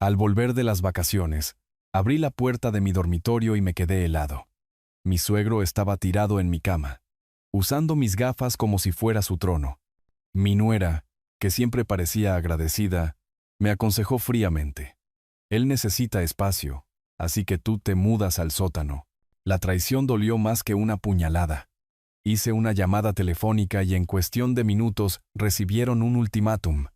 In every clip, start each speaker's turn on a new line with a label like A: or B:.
A: Al volver de las vacaciones, abrí la puerta de mi dormitorio y me quedé helado. Mi suegro estaba tirado en mi cama, usando mis gafas como si fuera su trono. Mi nuera, que siempre parecía agradecida, me aconsejó fríamente. Él necesita espacio, así que tú te mudas al sótano. La traición dolió más que una puñalada. Hice una llamada telefónica y en cuestión de minutos recibieron un ultimátum.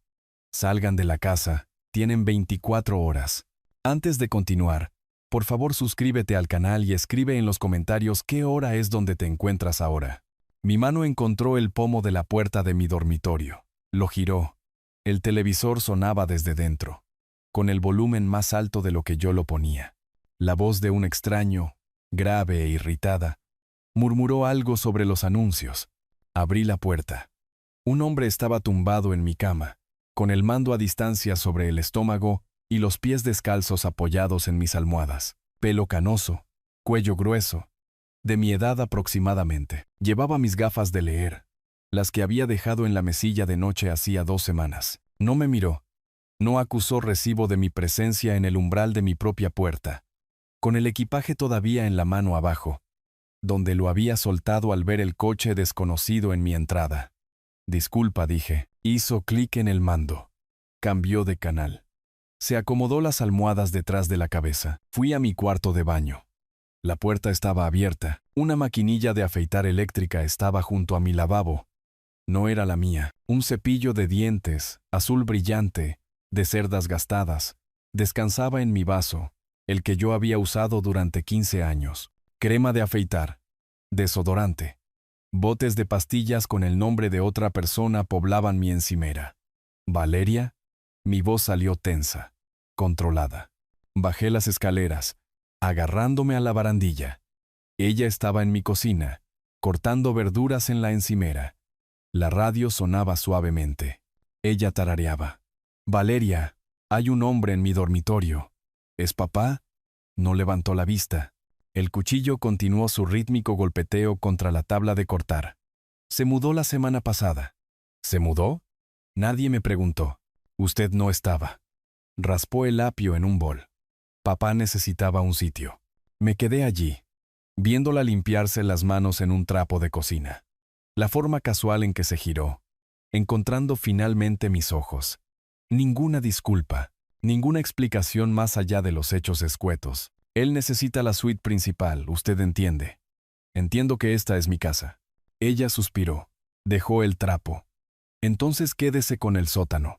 A: Salgan de la casa, tienen 24 horas. Antes de continuar, por favor suscríbete al canal y escribe en los comentarios qué hora es donde te encuentras ahora. Mi mano encontró el pomo de la puerta de mi dormitorio. Lo giró. El televisor sonaba desde dentro, con el volumen más alto de lo que yo lo ponía. La voz de un extraño, grave e irritada, murmuró algo sobre los anuncios. Abrí la puerta. Un hombre estaba tumbado en mi cama, con el mando a distancia sobre el estómago y los pies descalzos apoyados en mis almohadas. Pelo canoso, cuello grueso, de mi edad aproximadamente. Llevaba mis gafas de leer, las que había dejado en la mesilla de noche hacía 2 semanas. No me miró. No acusó recibo de mi presencia en el umbral de mi propia puerta, con el equipaje todavía en la mano abajo, donde lo había soltado al ver el coche desconocido en mi entrada. Disculpa, dije. Hizo clic en el mando. Cambió de canal. Se acomodó las almohadas detrás de la cabeza. Fui a mi cuarto de baño. La puerta estaba abierta. Una maquinilla de afeitar eléctrica estaba junto a mi lavabo. No era la mía. Un cepillo de dientes, azul brillante, de cerdas gastadas, descansaba en mi vaso, el que yo había usado durante 15 años. Crema de afeitar, desodorante, botes de pastillas con el nombre de otra persona poblaban mi encimera. ¿Valeria? Mi voz salió tensa, controlada. Bajé las escaleras, agarrándome a la barandilla. Ella estaba en mi cocina, cortando verduras en la encimera. La radio sonaba suavemente. Ella tarareaba. Valeria, hay un hombre en mi dormitorio. ¿Es papá? No levantó la vista. El cuchillo continuó su rítmico golpeteo contra la tabla de cortar. Se mudó la semana pasada. ¿Se mudó? Nadie me preguntó. Usted no estaba. Raspó el apio en un bol. Papá necesitaba un sitio. Me quedé allí, viéndola limpiarse las manos en un trapo de cocina. La forma casual en que se giró, encontrando finalmente mis ojos. Ninguna disculpa, ninguna explicación más allá de los hechos escuetos. Él necesita la suite principal, usted entiende. Entiendo que esta es mi casa. Ella suspiró. Dejó el trapo. Entonces quédese con el sótano.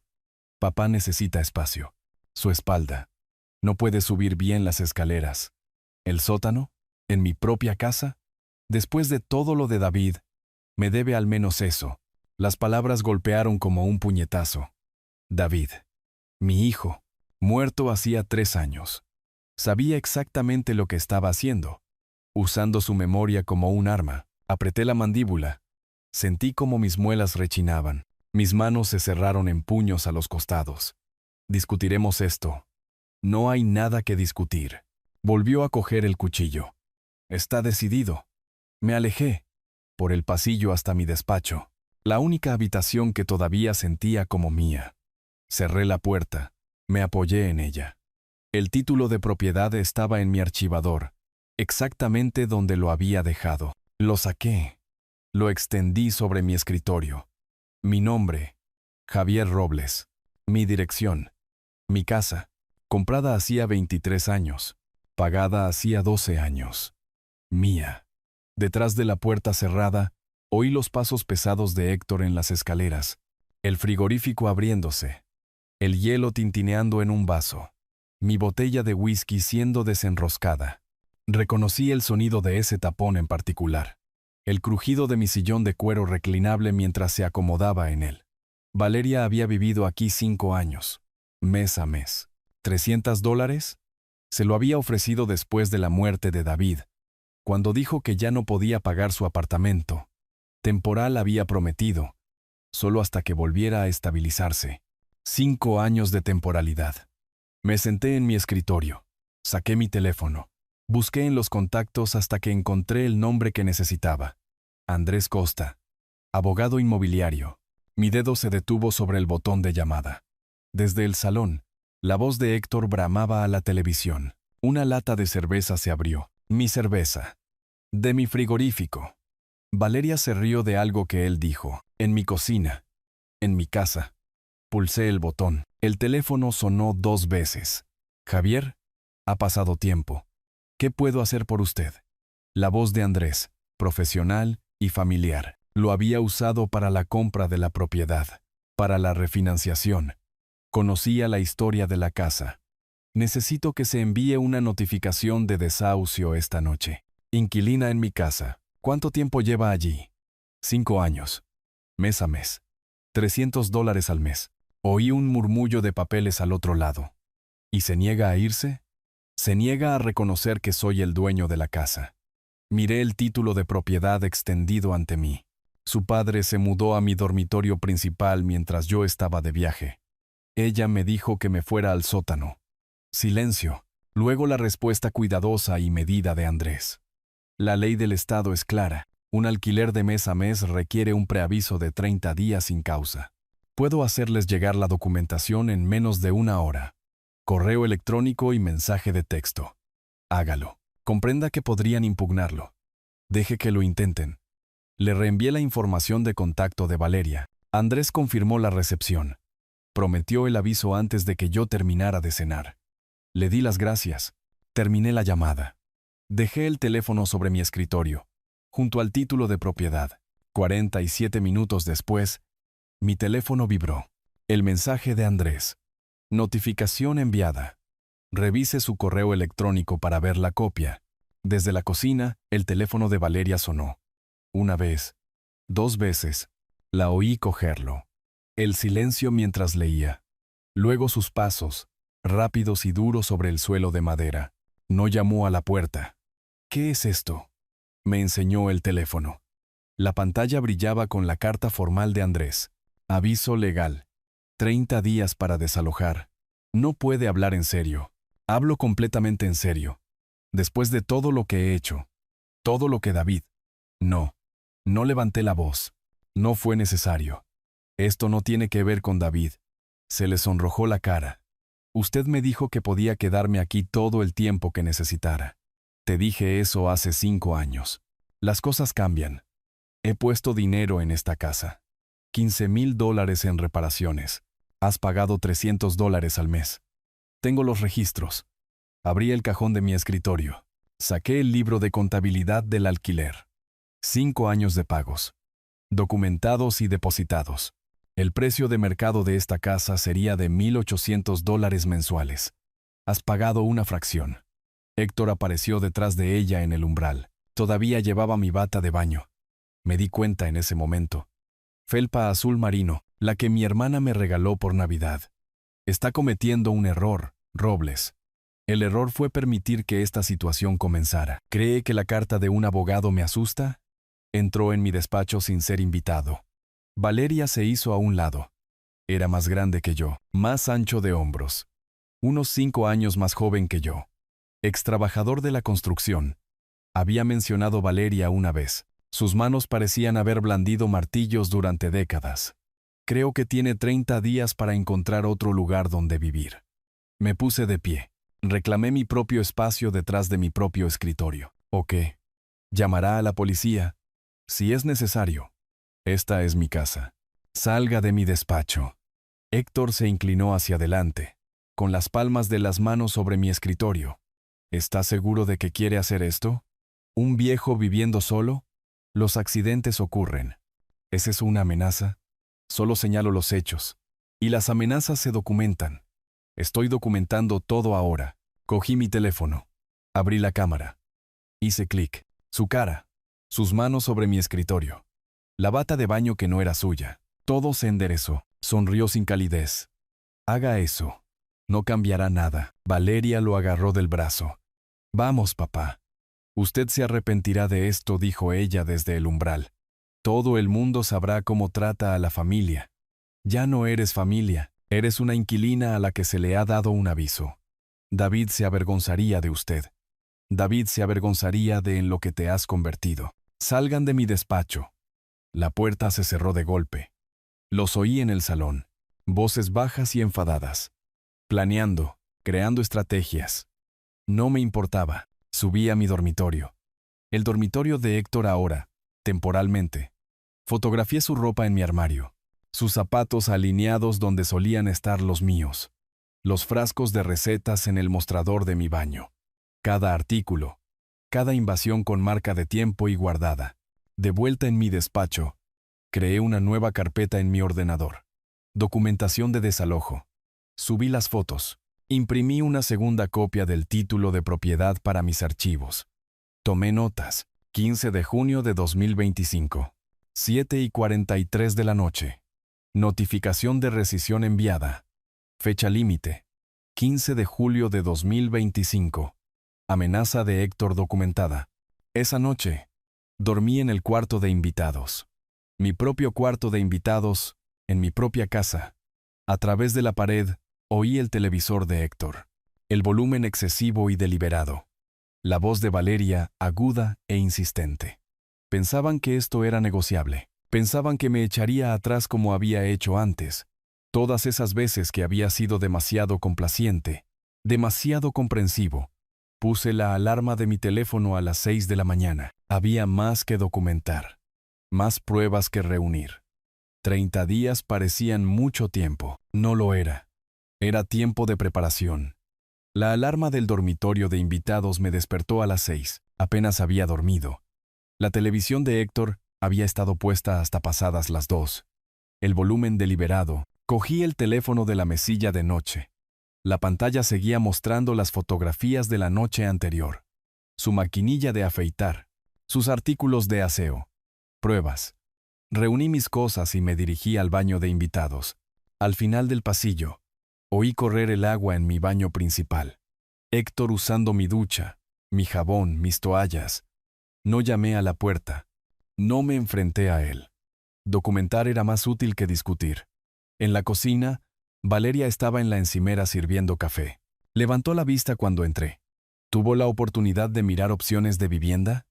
A: Papá necesita espacio. Su espalda. No puede subir bien las escaleras. ¿El sótano? ¿En mi propia casa? Después de todo lo de David, me debe al menos eso. Las palabras golpearon como un puñetazo. David. Mi hijo. Muerto hacía 3 años. Sabía exactamente lo que estaba haciendo, usando su memoria como un arma. Apreté la mandíbula. Sentí como mis muelas rechinaban. Mis manos se cerraron en puños a los costados. Discutiremos esto. No hay nada que discutir. Volvió a coger el cuchillo. Está decidido. Me alejé, por el pasillo hasta mi despacho, la única habitación que todavía sentía como mía. Cerré la puerta. Me apoyé en ella. El título de propiedad estaba en mi archivador, exactamente donde lo había dejado. Lo saqué. Lo extendí sobre mi escritorio. Mi nombre, Javier Robles. Mi dirección, mi casa, comprada hacía 23 años, pagada hacía 12 años. Mía. Detrás de la puerta cerrada, oí los pasos pesados de Héctor en las escaleras, el frigorífico abriéndose, el hielo tintineando en un vaso. Mi botella de whisky siendo desenroscada. Reconocí el sonido de ese tapón en particular. El crujido de mi sillón de cuero reclinable mientras se acomodaba en él. Valeria había vivido aquí 5 años, mes a mes. ¿$300? Se lo había ofrecido después de la muerte de David, cuando dijo que ya no podía pagar su apartamento. Temporal había prometido, solo hasta que volviera a estabilizarse. 5 años de temporalidad. Me senté en mi escritorio, saqué mi teléfono, busqué en los contactos hasta que encontré el nombre que necesitaba. Andrés Costa, abogado inmobiliario. Mi dedo se detuvo sobre el botón de llamada. Desde el salón, La voz de Héctor bramaba a la televisión. Una lata de cerveza se abrió. Mi cerveza. De mi frigorífico. Valeria se rió de algo que él dijo. En mi cocina. En mi casa. Pulsé el botón. El teléfono sonó 2 veces. Javier, ha pasado tiempo. ¿Qué puedo hacer por usted? La voz de Andrés, profesional y familiar. Lo había usado para la compra de la propiedad, para la refinanciación. Conocía la historia de la casa. Necesito que se envíe una notificación de desahucio esta noche. Inquilina en mi casa. ¿Cuánto tiempo lleva allí? 5 años. Mes a mes. $300 al mes. Oí un murmullo de papeles al otro lado. ¿Y se niega a irse? Se niega a reconocer que soy el dueño de la casa. Miré el título de propiedad extendido ante mí. Su padre se mudó a mi dormitorio principal mientras yo estaba de viaje. Ella me dijo que me fuera al sótano. Silencio. Luego la respuesta cuidadosa y medida de Andrés. La ley del Estado es clara. Un alquiler de mes a mes requiere un preaviso de 30 días sin causa. Puedo hacerles llegar la documentación en menos de 1 hora. Correo electrónico y mensaje de texto. Hágalo. Comprenda que podrían impugnarlo. Deje que lo intenten. Le reenvié la información de contacto de Valeria. Andrés confirmó la recepción. Prometió el aviso antes de que yo terminara de cenar. Le di las gracias. Terminé la llamada. Dejé el teléfono sobre mi escritorio, junto al título de propiedad. 47 minutos después, mi teléfono vibró. El mensaje de Andrés. Notificación enviada. Revise su correo electrónico para ver la copia. Desde la cocina, el teléfono de Valeria sonó. 1 vez, 2 veces. La oí cogerlo. El silencio mientras leía. Luego sus pasos, rápidos y duros sobre el suelo de madera. No llamó a la puerta. ¿Qué es esto? Me enseñó el teléfono. La pantalla brillaba con la carta formal de Andrés. Aviso legal. 30 días para desalojar. No puede hablar en serio. Hablo completamente en serio. Después de todo lo que he hecho. Todo lo que David. No. No levanté la voz. No fue necesario. Esto no tiene que ver con David. Se le sonrojó la cara. Usted me dijo que podía quedarme aquí todo el tiempo que necesitara. Te dije eso hace 5 años. Las cosas cambian. He puesto dinero en esta casa. $15,000 en reparaciones. Has pagado $300 al mes. Tengo los registros. Abrí el cajón de mi escritorio. Saqué el libro de contabilidad del alquiler. 5 años de pagos. Documentados y depositados. El precio de mercado de esta casa sería de $1,800 mensuales. Has pagado una fracción. Héctor apareció detrás de ella en el umbral. Todavía llevaba mi bata de baño. Me di cuenta en ese momento. Felpa azul marino, la que mi hermana me regaló por Navidad. Está cometiendo un error, Robles. El error fue permitir que esta situación comenzara. ¿Cree que la carta de un abogado me asusta? Entró en mi despacho sin ser invitado. Valeria se hizo a un lado. Era más grande que yo, más ancho de hombros. Unos 5 años más joven que yo. Extrabajador de la construcción. Había mencionado Valeria una vez. Sus manos parecían haber blandido martillos durante décadas. Creo que tiene 30 días para encontrar otro lugar donde vivir. Me puse de pie. Reclamé mi propio espacio detrás de mi propio escritorio. ¿O qué? ¿Llamará a la policía? Si es necesario. Esta es mi casa. Salga de mi despacho. Héctor se inclinó hacia adelante, con las palmas de las manos sobre mi escritorio. ¿Está seguro de que quiere hacer esto? ¿Un viejo viviendo solo? Los accidentes ocurren. ¿Es eso una amenaza? Solo señalo los hechos. Y las amenazas se documentan. Estoy documentando todo ahora. Cogí mi teléfono. Abrí la cámara. Hice clic. Su cara. Sus manos sobre mi escritorio. La bata de baño que no era suya. Todo se enderezó. Sonrió sin calidez. Haga eso. No cambiará nada. Valeria lo agarró del brazo. Vamos, papá. Usted se arrepentirá de esto, dijo ella desde el umbral. Todo el mundo sabrá cómo trata a la familia. Ya no eres familia. Eres una inquilina a la que se le ha dado un aviso. David se avergonzaría de usted. David se avergonzaría de en lo que te has convertido. Salgan de mi despacho. La puerta se cerró de golpe. Los oí en el salón. Voces bajas y enfadadas. planeando, creando estrategias. No me importaba. Subí a mi dormitorio. El dormitorio de Héctor ahora, temporalmente. Fotografié su ropa en mi armario, sus zapatos alineados donde solían estar los míos, los frascos de recetas en el mostrador de mi baño. Cada artículo, cada invasión con marca de tiempo y guardada. De vuelta en mi despacho, creé una nueva carpeta en mi ordenador. Documentación de desalojo. Subí las fotos. Imprimí una segunda copia del título de propiedad para mis archivos. Tomé notas. 15 de junio de 2025. 7:43 de la noche. Notificación de rescisión enviada. Fecha límite. 15 de julio de 2025. Amenaza de Héctor documentada. Esa noche, dormí en el cuarto de invitados. Mi propio cuarto de invitados, en mi propia casa. A través de la pared, oí el televisor de Héctor. El volumen excesivo y deliberado. La voz de Valeria, aguda e insistente. Pensaban que esto era negociable. Pensaban que me echaría atrás como había hecho antes. Todas esas veces que había sido demasiado complaciente, demasiado comprensivo. Puse la alarma de mi teléfono a las 6 de la mañana. Había más que documentar. Más pruebas que reunir. 30 días parecían mucho tiempo. No lo era. Era tiempo de preparación. La alarma del dormitorio de invitados me despertó a las 6. Apenas había dormido. La televisión de Héctor había estado puesta hasta pasadas las 2. El volumen deliberado. Cogí el teléfono de la mesilla de noche. La pantalla seguía mostrando las fotografías de la noche anterior. Su maquinilla de afeitar. Sus artículos de aseo. Pruebas. Reuní mis cosas y me dirigí al baño de invitados. Al final del pasillo, oí correr el agua en mi baño principal. Héctor usando mi ducha, mi jabón, mis toallas. No llamé a la puerta. No me enfrenté a él. Documentar era más útil que discutir. En la cocina, Valeria estaba en la encimera sirviendo café. Levantó la vista cuando entré. ¿Tuvo la oportunidad de mirar opciones de vivienda?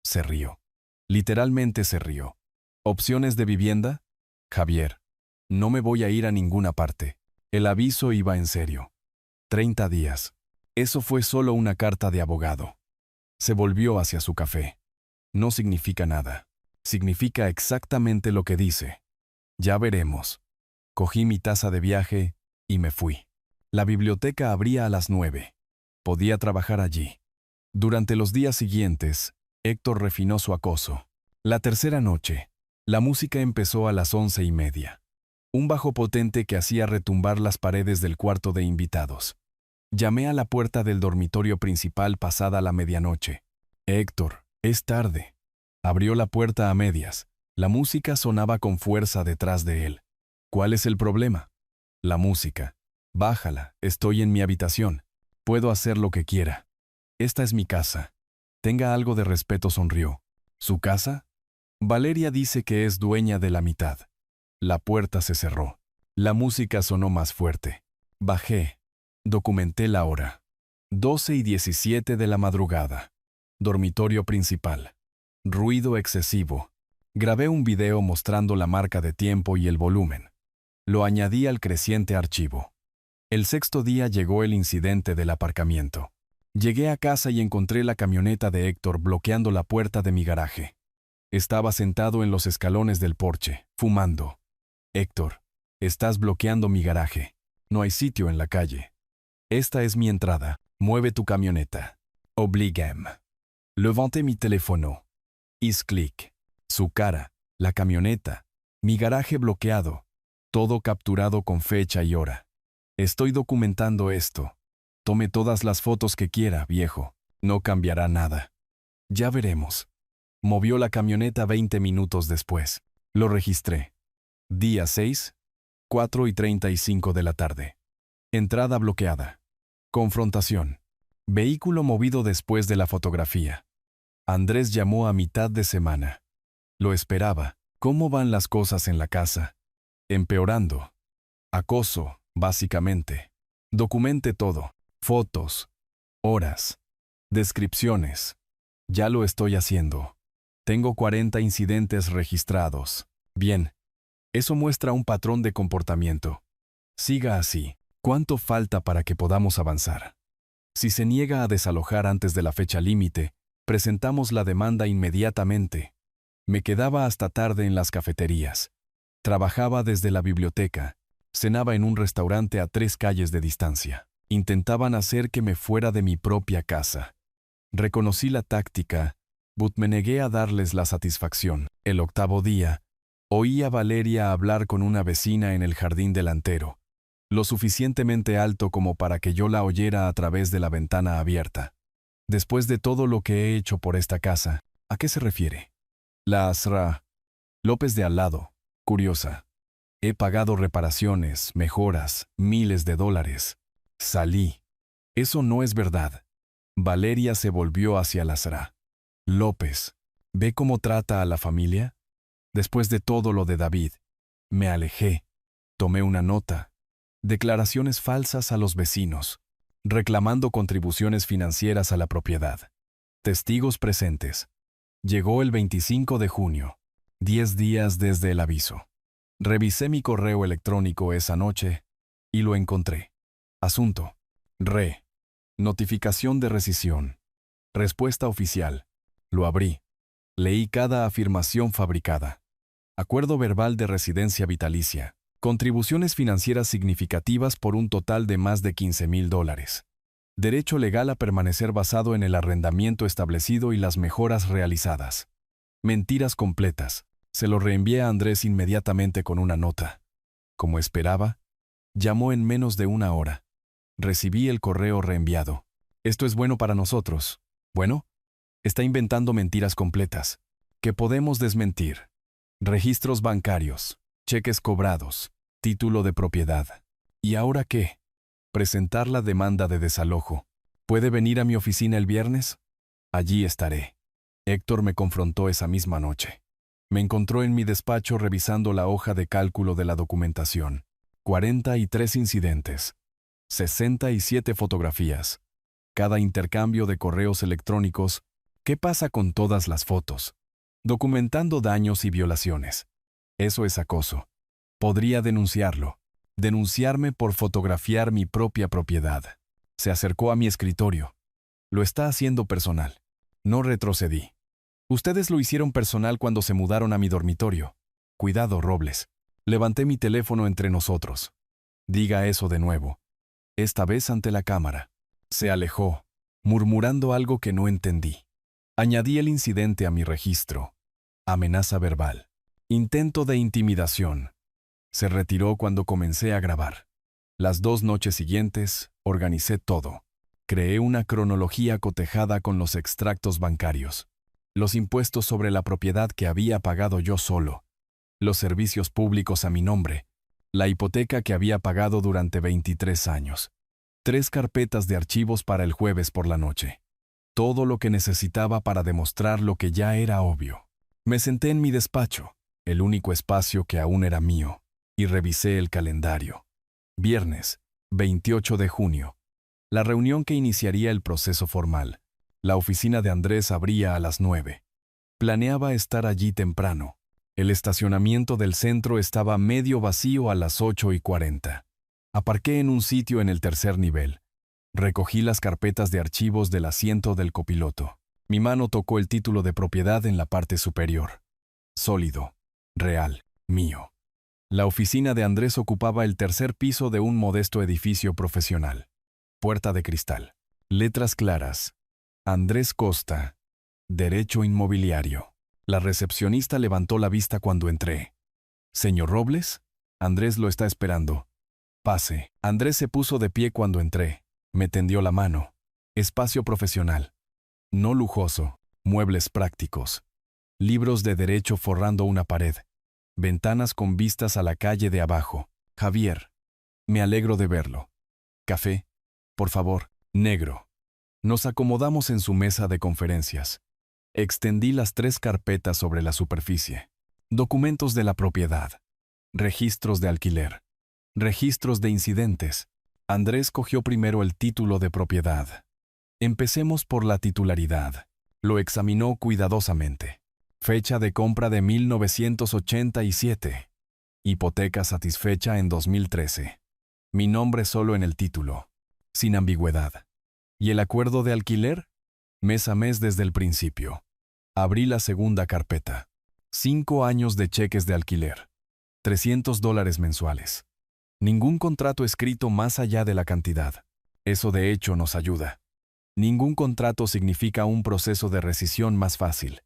A: Se rió. Literalmente se rió. ¿Opciones de vivienda? Javier, no me voy a ir a ninguna parte. El aviso iba en serio. 30 días. Eso fue solo una carta de abogado. Se volvió hacia su café. No significa nada. Significa exactamente lo que dice. Ya veremos. Cogí mi taza de viaje y me fui. La biblioteca abría a las 9. Podía trabajar allí. Durante los días siguientes, Héctor refinó su acoso. La tercera noche, la música empezó a las 11:30. Un bajo potente que hacía retumbar las paredes del cuarto de invitados. Llamé a la puerta del dormitorio principal pasada la medianoche. Héctor, es tarde. Abrió la puerta a medias. La música sonaba con fuerza detrás de él. ¿Cuál es el problema? La música. Bájala, estoy en mi habitación. Puedo hacer lo que quiera. Esta es mi casa. Tenga algo de respeto, sonrió. ¿Su casa? Valeria dice que es dueña de la mitad. La puerta se cerró. La música sonó más fuerte. Bajé. Documenté la hora. 12:17 de la madrugada. Dormitorio principal. Ruido excesivo. Grabé un video mostrando la marca de tiempo y el volumen. Lo añadí al creciente archivo. El sexto día llegó el incidente del aparcamiento. Llegué a casa y encontré la camioneta de Héctor bloqueando la puerta de mi garaje. Estaba sentado en los escalones del porche, fumando. Héctor, estás bloqueando mi garaje. No hay sitio en la calle. Esta es mi entrada. Mueve tu camioneta. Obligem. Levanté mi teléfono. Clic. Su cara, la camioneta, mi garaje bloqueado. Todo capturado con fecha y hora. Estoy documentando esto. Tome todas las fotos que quiera, viejo. No cambiará nada. Ya veremos. Movió la camioneta 20 minutos después. Lo registré. Día 6, 4:35 de la tarde. Entrada bloqueada. Confrontación. Vehículo movido después de la fotografía. Andrés llamó a mitad de semana. Lo esperaba. ¿Cómo van las cosas en la casa? Empeorando. Acoso, básicamente. Documente todo. Fotos. Horas. Descripciones. Ya lo estoy haciendo. Tengo 40 incidentes registrados. Bien. Eso muestra un patrón de comportamiento. Siga así. ¿Cuánto falta para que podamos avanzar? Si se niega a desalojar antes de la fecha límite, presentamos la demanda inmediatamente. Me quedaba hasta tarde en las cafeterías. Trabajaba desde la biblioteca. Cenaba en un restaurante a 3 calles de distancia. Intentaban hacer que me fuera de mi propia casa. Reconocí la táctica, but me negué a darles la satisfacción. El 8º día, oí a Valeria hablar con una vecina en el jardín delantero, lo suficientemente alto como para que yo la oyera a través de la ventana abierta. Después de todo lo que he hecho por esta casa, ¿a qué se refiere? La Asra. López de al lado. Curiosa. He pagado reparaciones, mejoras, miles de dólares. Salí. Eso no es verdad. Valeria se volvió hacia la Asra. López, ¿ve cómo trata a la familia? Después de todo lo de David, me alejé. Tomé una nota. Declaraciones falsas a los vecinos, reclamando contribuciones financieras a la propiedad. Testigos presentes. Llegó el 25 de junio, 10 días desde el aviso. Revisé mi correo electrónico esa noche y lo encontré. Asunto. Notificación de rescisión. Respuesta oficial. Lo abrí. Leí cada afirmación fabricada. Acuerdo verbal de residencia vitalicia. Contribuciones financieras significativas por un total de más de $15,000. Derecho legal a permanecer basado en el arrendamiento establecido y las mejoras realizadas. Mentiras completas. Se lo reenvié a Andrés inmediatamente con una nota. Como esperaba, llamó en menos de 1 hora. Recibí el correo reenviado. Esto es bueno para nosotros. Bueno, está inventando mentiras completas, que podemos desmentir. Registros bancarios, cheques cobrados, título de propiedad. ¿Y ahora qué? Presentar la demanda de desalojo. ¿Puede venir a mi oficina el viernes? Allí estaré. Héctor me confrontó esa misma noche. Me encontró en mi despacho revisando la hoja de cálculo de la documentación. 43 incidentes. 67 fotografías. Cada intercambio de correos electrónicos. ¿Qué pasa con todas las fotos? Documentando daños y violaciones. Eso es acoso. Podría denunciarlo. Denunciarme por fotografiar mi propia propiedad. Se acercó a mi escritorio. Lo está haciendo personal. No retrocedí. Ustedes lo hicieron personal cuando se mudaron a mi dormitorio. Cuidado, Robles. Levanté mi teléfono entre nosotros. Diga eso de nuevo. Esta vez ante la cámara. Se alejó, murmurando algo que no entendí. Añadí el incidente a mi registro. Amenaza verbal. Intento de intimidación. Se retiró cuando comencé a grabar. Las 2 noches siguientes, organicé todo. Creé una cronología cotejada con los extractos bancarios, los impuestos sobre la propiedad que había pagado yo solo, los servicios públicos a mi nombre, la hipoteca que había pagado durante 23 años. 3 carpetas de archivos para el jueves por la noche. Todo lo que necesitaba para demostrar lo que ya era obvio. Me senté en mi despacho, el único espacio que aún era mío, y revisé el calendario. Viernes, 28 de junio. La reunión que iniciaría el proceso formal. La oficina de Andrés abría a las 9. Planeaba estar allí temprano. El estacionamiento del centro estaba medio vacío a las 8:40. Aparqué en un sitio en el 3er nivel. Recogí las carpetas de archivos del asiento del copiloto. Mi mano tocó el título de propiedad en la parte superior. Sólido, real, mío. La oficina de Andrés ocupaba el 3er piso de un modesto edificio profesional. Puerta de cristal. Letras claras. Andrés Costa. Derecho inmobiliario. La recepcionista levantó la vista cuando entré. ¿Señor Robles? Andrés lo está esperando. Pase. Andrés se puso de pie cuando entré. Me tendió la mano. Espacio profesional. No lujoso. Muebles prácticos. Libros de derecho forrando una pared. Ventanas con vistas a la calle de abajo. Javier. Me alegro de verlo. Café. Por favor. Negro. Nos acomodamos en su mesa de conferencias. Extendí las 3 carpetas sobre la superficie. Documentos de la propiedad. Registros de alquiler. Registros de incidentes. Andrés cogió primero el título de propiedad. Empecemos por la titularidad. Lo examinó cuidadosamente. Fecha de compra de 1987. Hipoteca satisfecha en 2013. Mi nombre solo en el título, sin ambigüedad. ¿Y el acuerdo de alquiler? Mes a mes desde el principio. Abrí la segunda carpeta. 5 años de cheques de alquiler. $300 mensuales. Ningún contrato escrito más allá de la cantidad. Eso de hecho nos ayuda. Ningún contrato significa un proceso de rescisión más fácil.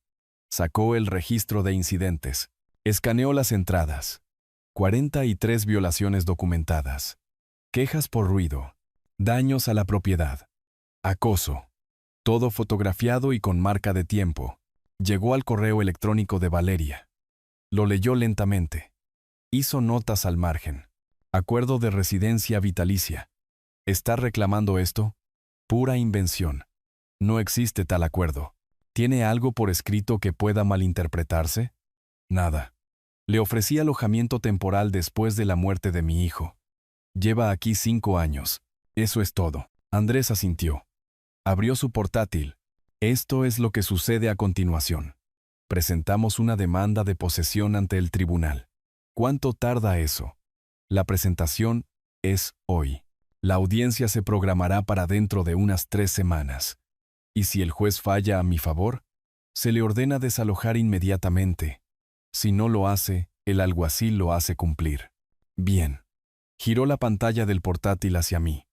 A: Sacó el registro de incidentes. Escaneó las entradas. 43 violaciones documentadas. Quejas por ruido. Daños a la propiedad. Acoso. Todo fotografiado y con marca de tiempo. Llegó al correo electrónico de Valeria. Lo leyó lentamente. Hizo notas al margen. Acuerdo de residencia vitalicia. ¿Está reclamando esto? Pura invención. No existe tal acuerdo. ¿Tiene algo por escrito que pueda malinterpretarse? Nada. Le ofrecí alojamiento temporal después de la muerte de mi hijo. Lleva aquí 5 años. Eso es todo. Andrés asintió. Abrió su portátil. Esto es lo que sucede a continuación. Presentamos una demanda de posesión ante el tribunal. ¿Cuánto tarda eso? La presentación es hoy. La audiencia se programará para dentro de unas 3 semanas. Y si el juez falla a mi favor, se le ordena desalojar inmediatamente. Si no lo hace, el alguacil lo hace cumplir. Bien. Giró la pantalla del portátil hacia mí.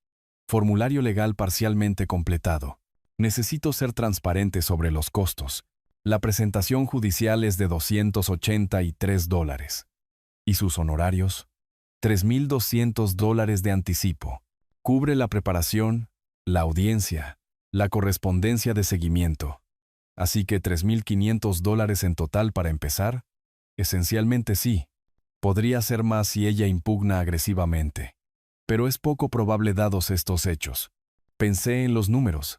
A: Formulario legal parcialmente completado. Necesito ser transparente sobre los costos. La presentación judicial es de $283. ¿Y sus honorarios? $3,200 de anticipo. Cubre la preparación, la audiencia, la correspondencia de seguimiento. Así que $3,500 en total para empezar. Esencialmente sí. Podría ser más si ella impugna agresivamente. Pero es poco probable dados estos hechos. Pensé en los números.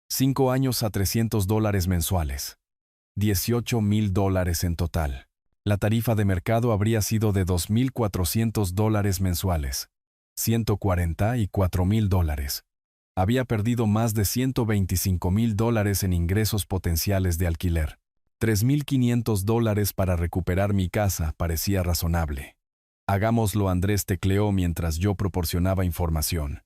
A: 5 años a $300 mensuales. $18,000 en total. La tarifa de mercado habría sido de $2,400 mensuales. $144,000. Había perdido más de $125,000 en ingresos potenciales de alquiler. $3,500 para recuperar mi casa parecía razonable. Hagámoslo, Andrés tecleó mientras yo proporcionaba información.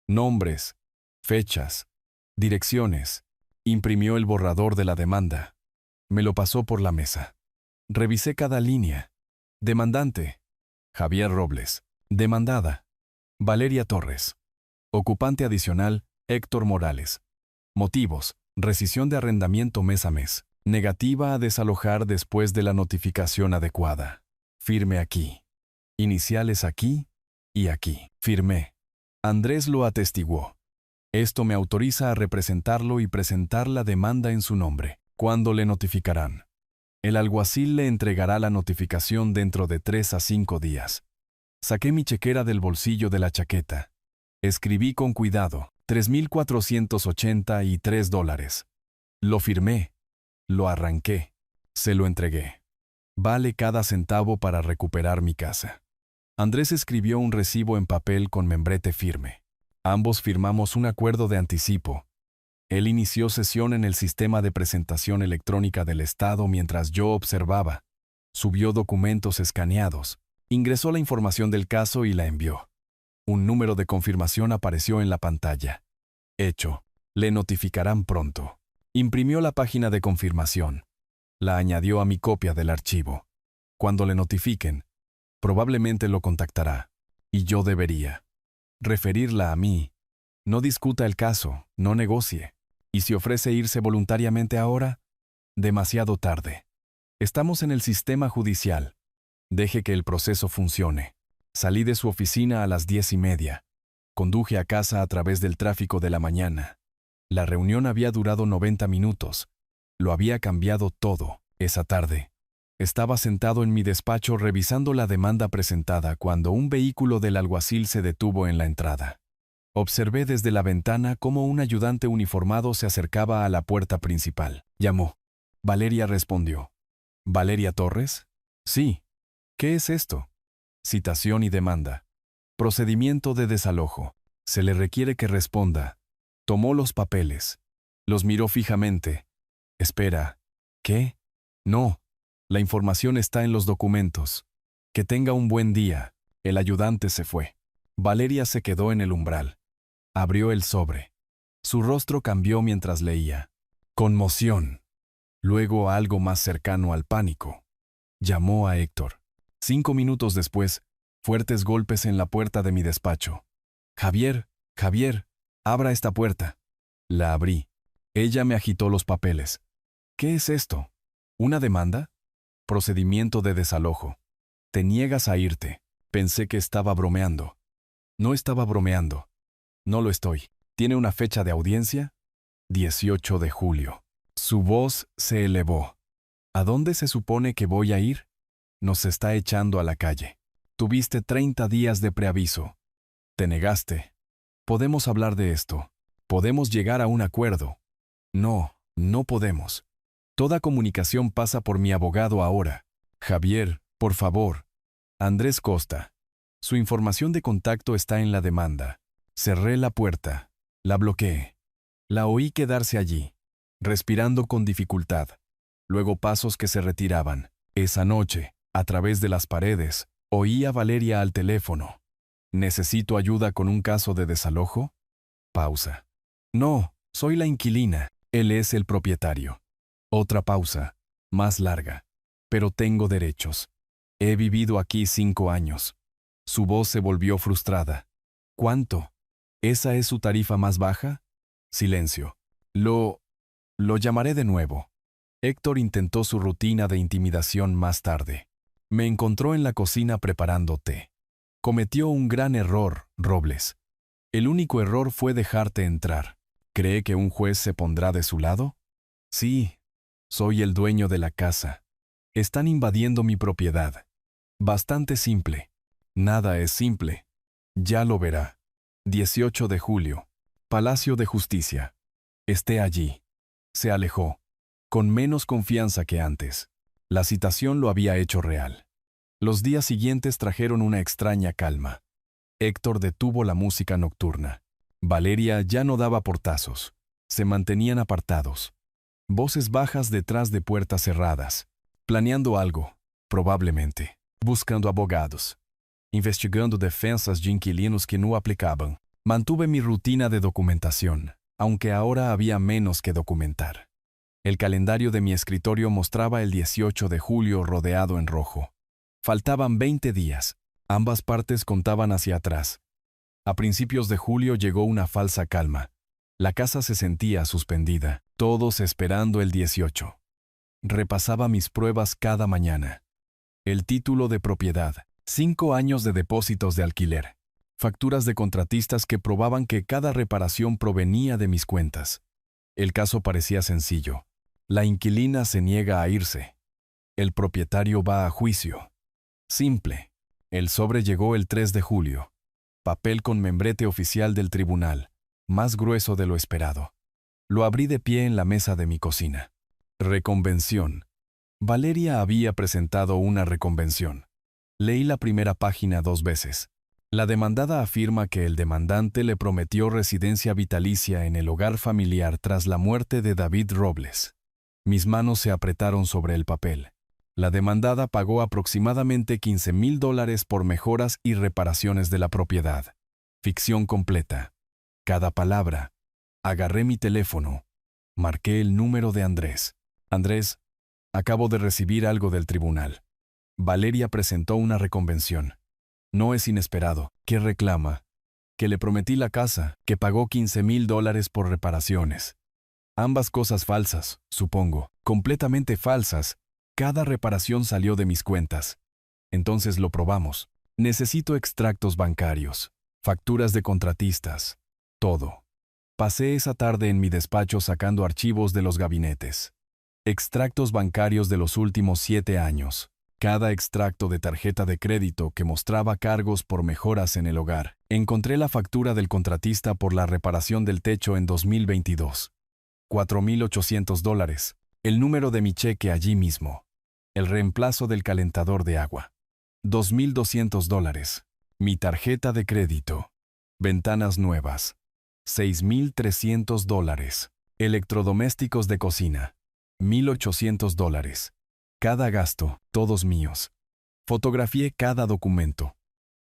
A: Nombres, fechas, direcciones. Imprimió el borrador de la demanda. Me lo pasó por la mesa. Revisé cada línea. Demandante: Javier Robles. Demandada: Valeria Torres. Ocupante adicional: Héctor Morales. Motivos: rescisión de arrendamiento mes a mes. Negativa a desalojar después de la notificación adecuada. Firme aquí. Iniciales aquí y aquí. Firmé. Andrés lo atestiguó. Esto me autoriza a representarlo y presentar la demanda en su nombre. ¿Cuándo le notificarán? El alguacil le entregará la notificación dentro de 3 a 5 días. Saqué mi chequera del bolsillo de la chaqueta. Escribí con cuidado: $3,483. Lo firmé. Lo arranqué. Se lo entregué. Vale cada centavo para recuperar mi casa. Andrés escribió un recibo en papel con membrete firme. Ambos firmamos un acuerdo de anticipo. Él inició sesión en el sistema de presentación electrónica del Estado mientras yo observaba. Subió documentos escaneados. Ingresó la información del caso y la envió. Un número de confirmación apareció en la pantalla. Hecho. Le notificarán pronto. Imprimió la página de confirmación. La añadió a mi copia del archivo. Cuando le notifiquen, probablemente lo contactará. Y yo debería referirla a mí. No discuta el caso, no negocie. Y si ofrece irse voluntariamente ahora, demasiado tarde. Estamos en el sistema judicial. Deje que el proceso funcione. Salí de su oficina a las 10:30. Conduje a casa a través del tráfico de la mañana. La reunión había durado 90 minutos. Lo había cambiado todo. Esa tarde, estaba sentado en mi despacho revisando la demanda presentada cuando un vehículo del alguacil se detuvo en la entrada. Observé desde la ventana cómo un ayudante uniformado se acercaba a la puerta principal. Llamó. Valeria respondió. ¿Valeria Torres? Sí. ¿Qué es esto? Citación y demanda. Procedimiento de desalojo. Se le requiere que responda. Tomó los papeles. Los miró fijamente. Espera. ¿Qué? No. La información está en los documentos. Que tenga un buen día. El ayudante se fue. Valeria se quedó en el umbral. Abrió el sobre. Su rostro cambió mientras leía. Conmoción. Luego algo más cercano al pánico. Llamó a Héctor. 5 minutos después, fuertes golpes en la puerta de mi despacho. Javier, Javier, abra esta puerta. La abrí. Ella me agitó los papeles. ¿Qué es esto? ¿Una demanda? Procedimiento de desalojo. Te niegas a irte. Pensé que estaba bromeando. No estaba bromeando. No lo estoy. ¿Tiene una fecha de audiencia? 18 de julio. Su voz se elevó. ¿A dónde se supone que voy a ir? Nos está echando a la calle. Tuviste 30 días de preaviso. Te negaste. Podemos hablar de esto. Podemos llegar a un acuerdo. No, no podemos. Toda comunicación pasa por mi abogado ahora. Javier, por favor. Andrés Costa. Su información de contacto está en la demanda. Cerré la puerta. La bloqueé. La oí quedarse allí, respirando con dificultad. Luego pasos que se retiraban. Esa noche, a través de las paredes, oí a Valeria al teléfono. ¿Necesito ayuda con un caso de desalojo? Pausa. No, soy la inquilina. Él es el propietario. Otra pausa, más larga. Pero tengo derechos. He vivido aquí 5 años. Su voz se volvió frustrada. ¿Cuánto? ¿Esa es su tarifa más baja? Silencio. Lo llamaré de nuevo. Héctor intentó su rutina de intimidación más tarde. Me encontró en la cocina preparando té. Cometió un gran error, Robles. El único error fue dejarte entrar. ¿Cree que un juez se pondrá de su lado? Sí, soy el dueño de la casa. Están invadiendo mi propiedad. Bastante simple. Nada es simple. Ya lo verá. 18 de julio. Palacio de Justicia. Esté allí. Se alejó, con menos confianza que antes. La citación lo había hecho real. Los días siguientes trajeron una extraña calma. Héctor detuvo la música nocturna. Valeria ya no daba portazos. Se mantenían apartados. Voces bajas detrás de puertas cerradas. Planeando algo, probablemente. Buscando abogados. Investigando defensas de inquilinos que no aplicaban. Mantuve mi rutina de documentación, aunque ahora había menos que documentar. El calendario de mi escritorio mostraba el 18 de julio rodeado en rojo. Faltaban 20 días. Ambas partes contaban hacia atrás. A principios de julio llegó una falsa calma. La casa se sentía suspendida, todos esperando el 18. Repasaba mis pruebas cada mañana. El título de propiedad, 5 años de depósitos de alquiler, facturas de contratistas que probaban que cada reparación provenía de mis cuentas. El caso parecía sencillo. La inquilina se niega a irse. El propietario va a juicio. Simple. El sobre llegó el 3 de julio. Papel con membrete oficial del tribunal, más grueso de lo esperado. Lo abrí de pie en la mesa de mi cocina. Reconvención. Valeria había presentado una reconvención. Leí la primera página 2 veces. La demandada afirma que el demandante le prometió residencia vitalicia en el hogar familiar tras la muerte de David Robles. Mis manos se apretaron sobre el papel. La demandada pagó aproximadamente $15,000 por mejoras y reparaciones de la propiedad. Ficción completa. Cada palabra. Agarré mi teléfono. Marqué el número de Andrés. Andrés, acabo de recibir algo del tribunal. Valeria presentó una reconvención. No es inesperado. ¿Qué reclama? Que le prometí la casa, que pagó $15,000 por reparaciones. Ambas cosas falsas, supongo, completamente falsas. Cada reparación salió de mis cuentas. Entonces lo probamos. Necesito extractos bancarios, facturas de contratistas, todo. Pasé esa tarde en mi despacho sacando archivos de los gabinetes. Extractos bancarios de los últimos 7 años. Cada extracto de tarjeta de crédito que mostraba cargos por mejoras en el hogar. Encontré la factura del contratista por la reparación del techo en 2022. $4,800. El número de mi cheque allí mismo. El reemplazo del calentador de agua. $2,200. Mi tarjeta de crédito. Ventanas nuevas. $6,300. Electrodomésticos de cocina. $1,800. Cada gasto, todos míos. Fotografié cada documento.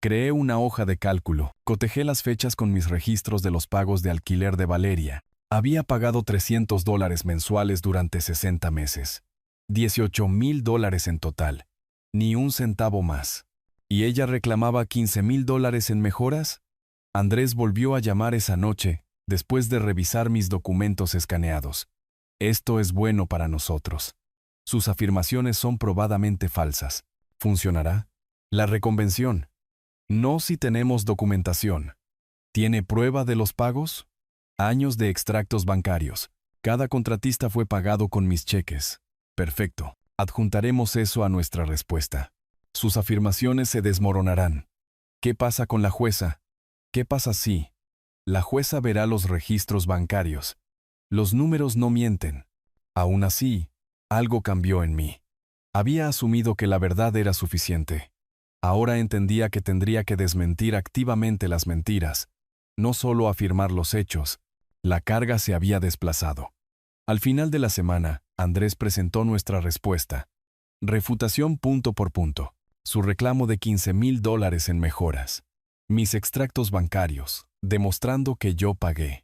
A: Creé una hoja de cálculo, cotejé las fechas con mis registros de los pagos de alquiler de Valeria. Había pagado $300 mensuales durante 60 meses. $18,000 en total. Ni un centavo más. ¿Y ella reclamaba $15,000 en mejoras? Andrés volvió a llamar esa noche, después de revisar mis documentos escaneados. Esto es bueno para nosotros. Sus afirmaciones son probadamente falsas. ¿Funcionará? La reconvención. No si tenemos documentación. ¿Tiene prueba de los pagos? Años de extractos bancarios. Cada contratista fue pagado con mis cheques. Perfecto. Adjuntaremos eso a nuestra respuesta. Sus afirmaciones se desmoronarán. ¿Qué pasa con la jueza? ¿Qué pasa si? La jueza verá los registros bancarios. Los números no mienten. Aún así, algo cambió en mí. Había asumido que la verdad era suficiente. Ahora entendía que tendría que desmentir activamente las mentiras, no solo afirmar los hechos. La carga se había desplazado. Al final de la semana, Andrés presentó nuestra respuesta. Refutación punto por punto. Su reclamo de $15,000 en mejoras. Mis extractos bancarios, demostrando que yo pagué.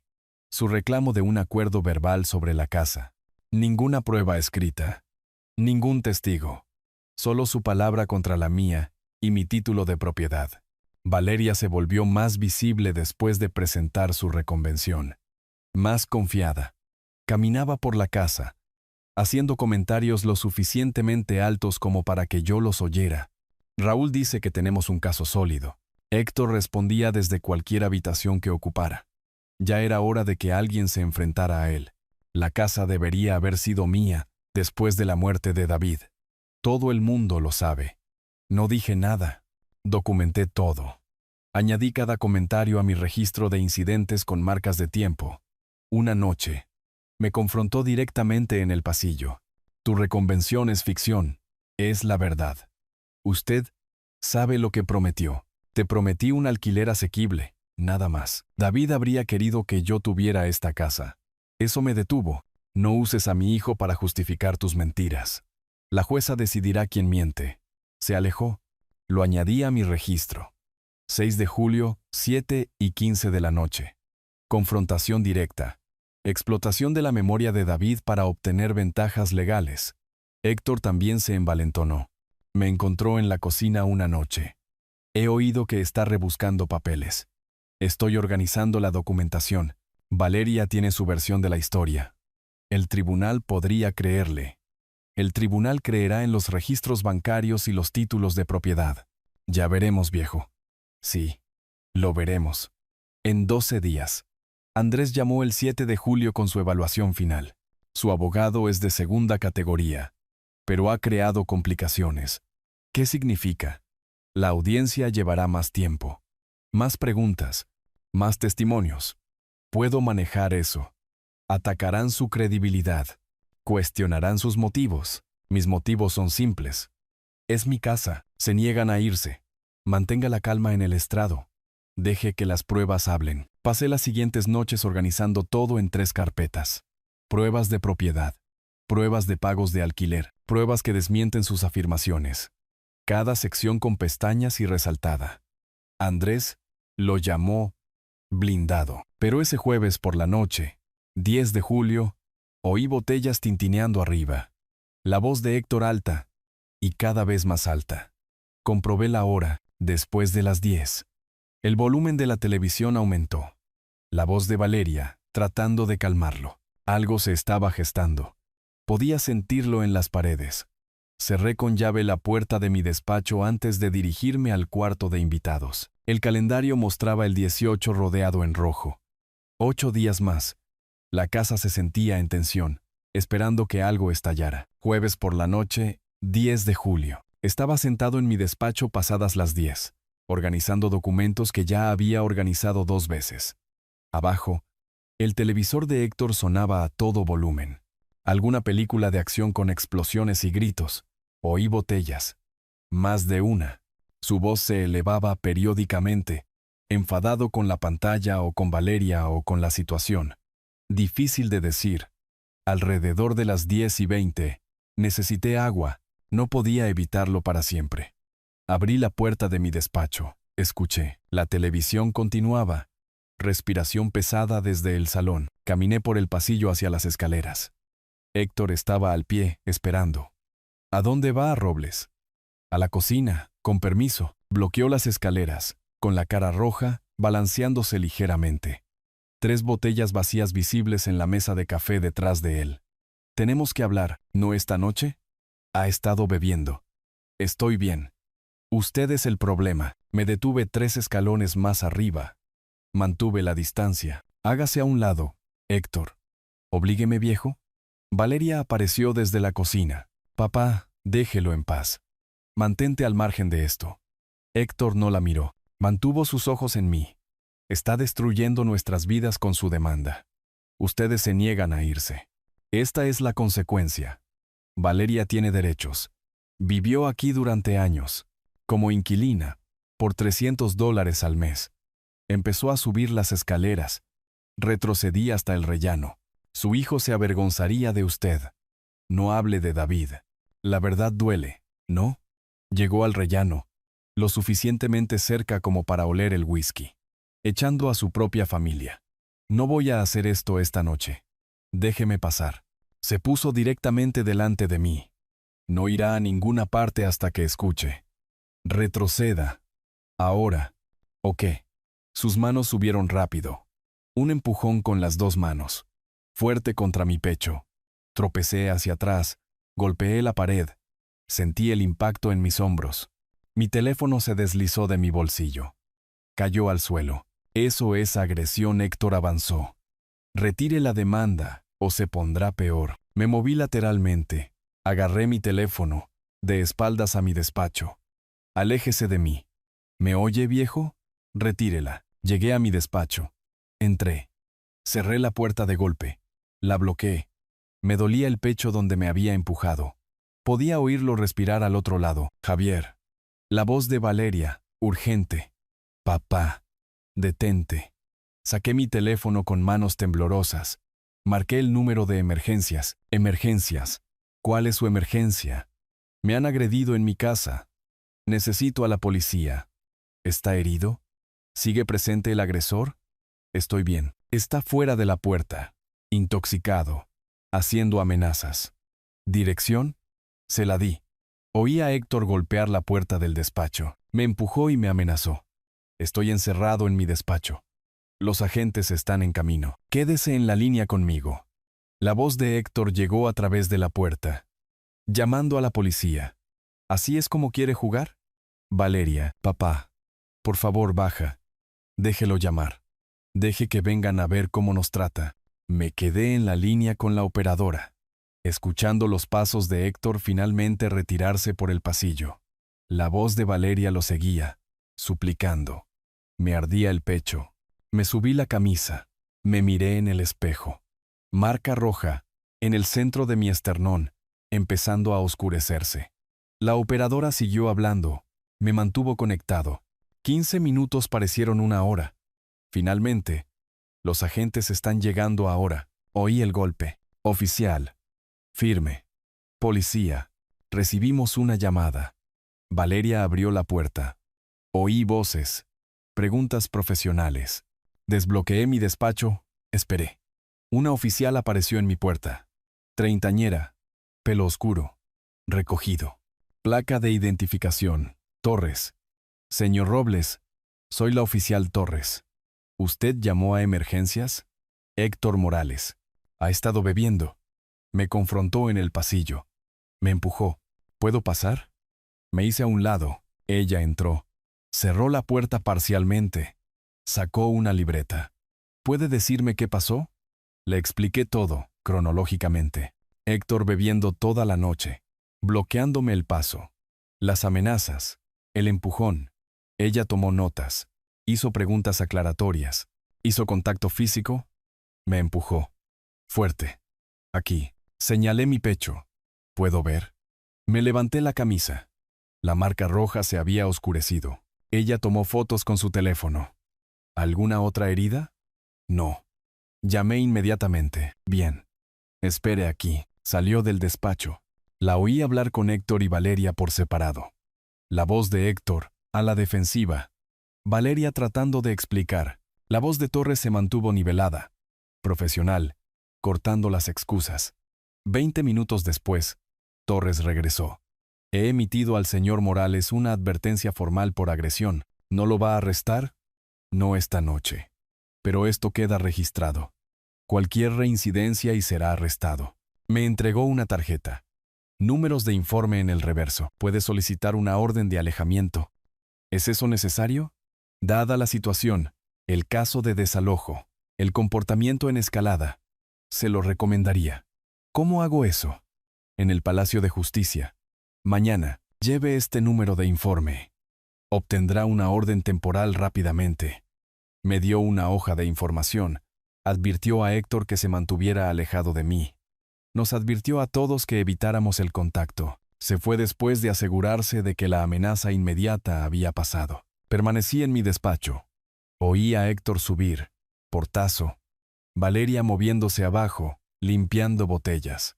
A: Su reclamo de un acuerdo verbal sobre la casa. Ninguna prueba escrita. Ningún testigo. Solo su palabra contra la mía y mi título de propiedad. Valeria se volvió más visible después de presentar su reconvención. Más confiada. Caminaba por la casa, haciendo comentarios lo suficientemente altos como para que yo los oyera. Raúl dice que tenemos un caso sólido. Héctor respondía desde cualquier habitación que ocupara. Ya era hora de que alguien se enfrentara a él. La casa debería haber sido mía después de la muerte de David. Todo el mundo lo sabe. No dije nada. Documenté todo. Añadí cada comentario a mi registro de incidentes con marcas de tiempo. Una noche, me confrontó directamente en el pasillo. Tu reconvención es ficción. Es la verdad. Usted sabe lo que prometió. Te prometí un alquiler asequible, nada más. David habría querido que yo tuviera esta casa. Eso me detuvo. No uses a mi hijo para justificar tus mentiras. La jueza decidirá quién miente. Se alejó. Lo añadí a mi registro. 6 de julio, 7:15 de la noche. Confrontación directa. Explotación de la memoria de David para obtener ventajas legales. Héctor también se envalentonó. Me encontró en la cocina una noche. He oído que está rebuscando papeles. Estoy organizando la documentación. Valeria tiene su versión de la historia. El tribunal podría creerle. El tribunal creerá en los registros bancarios y los títulos de propiedad. Ya veremos, viejo. Sí, lo veremos. En 12 días. Andrés llamó el 7 de julio con su evaluación final. Su abogado es de segunda categoría, pero ha creado complicaciones. ¿Qué significa? La audiencia llevará más tiempo, más preguntas, más testimonios. Puedo manejar eso. Atacarán su credibilidad. Cuestionarán sus motivos. Mis motivos son simples. Es mi casa. Se niegan a irse. Mantenga la calma en el estrado. Deje que las pruebas hablen. Pasé las siguientes noches organizando todo en 3 carpetas. Pruebas de propiedad. Pruebas de pagos de alquiler. Pruebas que desmienten sus afirmaciones. Cada sección con pestañas y resaltada. Andrés lo llamó blindado. Pero ese jueves por la noche, 10 de julio, oí botellas tintineando arriba. La voz de Héctor alta, y cada vez más alta. Comprobé la hora, después de las 10. El volumen de la televisión aumentó. La voz de Valeria, tratando de calmarlo. Algo se estaba gestando. Podía sentirlo en las paredes. Cerré con llave la puerta de mi despacho antes de dirigirme al cuarto de invitados. El calendario mostraba el 18 rodeado en rojo. 8 días más. La casa se sentía en tensión, esperando que algo estallara. Jueves por la noche, 10 de julio. Estaba sentado en mi despacho pasadas las 10, organizando documentos que ya había organizado 2 veces. Abajo, el televisor de Héctor sonaba a todo volumen. Alguna película de acción con explosiones y gritos. Oí botellas. Más de una. Su voz se elevaba periódicamente, enfadado con la pantalla o con Valeria o con la situación. Difícil de decir. Alrededor de las 10:20, necesité agua. No podía evitarlo para siempre. Abrí la puerta de mi despacho. Escuché. La televisión continuaba. Respiración pesada desde el salón. Caminé por el pasillo hacia las escaleras. Héctor estaba al pie, esperando. ¿A dónde va, Robles? A la cocina, con permiso. Bloqueó las escaleras, con la cara roja, balanceándose ligeramente. 3 botellas vacías visibles en la mesa de café detrás de él. Tenemos que hablar, ¿no esta noche? Ha estado bebiendo. Estoy bien. Usted es el problema. Me detuve 3 escalones más arriba. Mantuve la distancia. Hágase a un lado, Héctor. ¿Oblígueme, viejo? Valeria apareció desde la cocina. Papá, déjelo en paz. Mantente al margen de esto. Héctor no la miró. Mantuvo sus ojos en mí. Está destruyendo nuestras vidas con su demanda. Ustedes se niegan a irse. Esta es la consecuencia. Valeria tiene derechos. Vivió aquí durante años, como inquilina, por $300 al mes. Empezó a subir las escaleras. Retrocedí hasta el rellano. Su hijo se avergonzaría de usted. No hable de David. La verdad duele, ¿no? Llegó al rellano, lo suficientemente cerca como para oler el whisky, echando a su propia familia. No voy a hacer esto esta noche. Déjeme pasar. Se puso directamente delante de mí. No irá a ninguna parte hasta que escuche. Retroceda. Ahora. ¿O qué? Sus manos subieron rápido. Un empujón con las 2 manos. Fuerte contra mi pecho. Tropecé hacia atrás. Golpeé la pared. Sentí el impacto en mis hombros. Mi teléfono se deslizó de mi bolsillo. Cayó al suelo. Eso es agresión, Héctor avanzó. Retire la demanda, o se pondrá peor. Me moví lateralmente. Agarré mi teléfono, de espaldas a mi despacho. Aléjese de mí. ¿Me oye, viejo? Retírela. Llegué a mi despacho. Entré. Cerré la puerta de golpe. La bloqueé. Me dolía el pecho donde me había empujado. Podía oírlo respirar al otro lado. Javier. La voz de Valeria, urgente. Papá. Detente. Saqué mi teléfono con manos temblorosas. Marqué el número de emergencias. Emergencias. ¿Cuál es su emergencia? Me han agredido en mi casa. Necesito a la policía. ¿Está herido? ¿Sigue presente el agresor? Estoy bien. Está fuera de la puerta. Intoxicado. Haciendo amenazas. ¿Dirección? Se la di. Oí a Héctor golpear la puerta del despacho. Me empujó y me amenazó. Estoy encerrado en mi despacho. Los agentes están en camino. Quédese en la línea conmigo. La voz de Héctor llegó a través de la puerta. Llamando a la policía. ¿Así es como quiere jugar? Valeria, papá. Por favor, baja. Déjelo llamar. Deje que vengan a ver cómo nos trata. Me quedé en la línea con la operadora, escuchando los pasos de Héctor finalmente retirarse por el pasillo. La voz de Valeria lo seguía, suplicando. Me ardía el pecho. Me subí la camisa. Me miré en el espejo. Marca roja, en el centro de mi esternón, empezando a oscurecerse. La operadora siguió hablando. Me mantuvo conectado. 15 minutos parecieron 1 hora. Finalmente, los agentes están llegando ahora. Oí el golpe. Oficial. Firme. Policía. Recibimos una llamada. Valeria abrió la puerta. Oí voces. Preguntas profesionales. Desbloqueé mi despacho. Esperé. Una oficial apareció en mi puerta. Treintañera. Pelo oscuro. Recogido. Placa de identificación. Torres. Señor Robles, soy la oficial Torres. ¿Usted llamó a emergencias? Héctor Morales. Ha estado bebiendo. Me confrontó en el pasillo. Me empujó. ¿Puedo pasar? Me hice a un lado. Ella entró. Cerró la puerta parcialmente. Sacó una libreta. ¿Puede decirme qué pasó? Le expliqué todo, cronológicamente. Héctor bebiendo toda la noche, bloqueándome el paso. Las amenazas, el empujón. Ella tomó notas, hizo preguntas aclaratorias, hizo contacto físico, me empujó. Fuerte. Aquí. Señalé mi pecho. ¿Puedo ver? Me levanté la camisa. La marca roja se había oscurecido. Ella tomó fotos con su teléfono. ¿Alguna otra herida? No. Llamé inmediatamente. Bien. Espere aquí. Salió del despacho. La oí hablar con Héctor y Valeria por separado. La voz de Héctor, a la defensiva. Valeria tratando de explicar. La voz de Torres se mantuvo nivelada, profesional, cortando las excusas. 20 minutos después, Torres regresó. He emitido al señor Morales una advertencia formal por agresión. ¿No lo va a arrestar? No esta noche. Pero esto queda registrado. Cualquier reincidencia y será arrestado. Me entregó una tarjeta. Números de informe en el reverso. Puede solicitar una orden de alejamiento. ¿Es eso necesario? Dada la situación, el caso de desalojo, el comportamiento en escalada, se lo recomendaría. ¿Cómo hago eso? En el Palacio de Justicia. Mañana, lleve este número de informe. Obtendrá una orden temporal rápidamente. Me dio una hoja de información. Advirtió a Héctor que se mantuviera alejado de mí. Nos advirtió a todos que evitáramos el contacto. Se fue después de asegurarse de que la amenaza inmediata había pasado. Permanecí en mi despacho. Oí a Héctor subir, portazo. Valeria moviéndose abajo, limpiando botellas.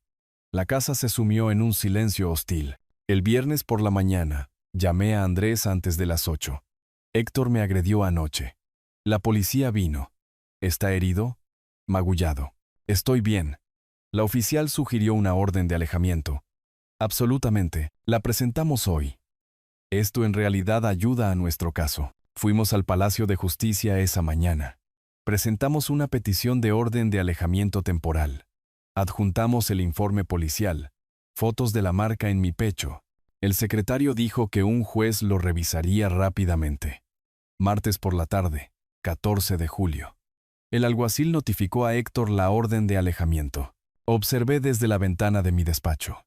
A: La casa se sumió en un silencio hostil. El viernes por la mañana, llamé a Andrés antes de las 8. Héctor me agredió anoche. La policía vino. ¿Está herido? Magullado. Estoy bien. La oficial sugirió una orden de alejamiento. Absolutamente. La presentamos hoy. Esto en realidad ayuda a nuestro caso. Fuimos al Palacio de Justicia esa mañana. Presentamos una petición de orden de alejamiento temporal. Adjuntamos el informe policial, fotos de la marca en mi pecho. El secretario dijo que un juez lo revisaría rápidamente. Martes por la tarde, 14 de julio. El alguacil notificó a Héctor la orden de alejamiento. Observé desde la ventana de mi despacho.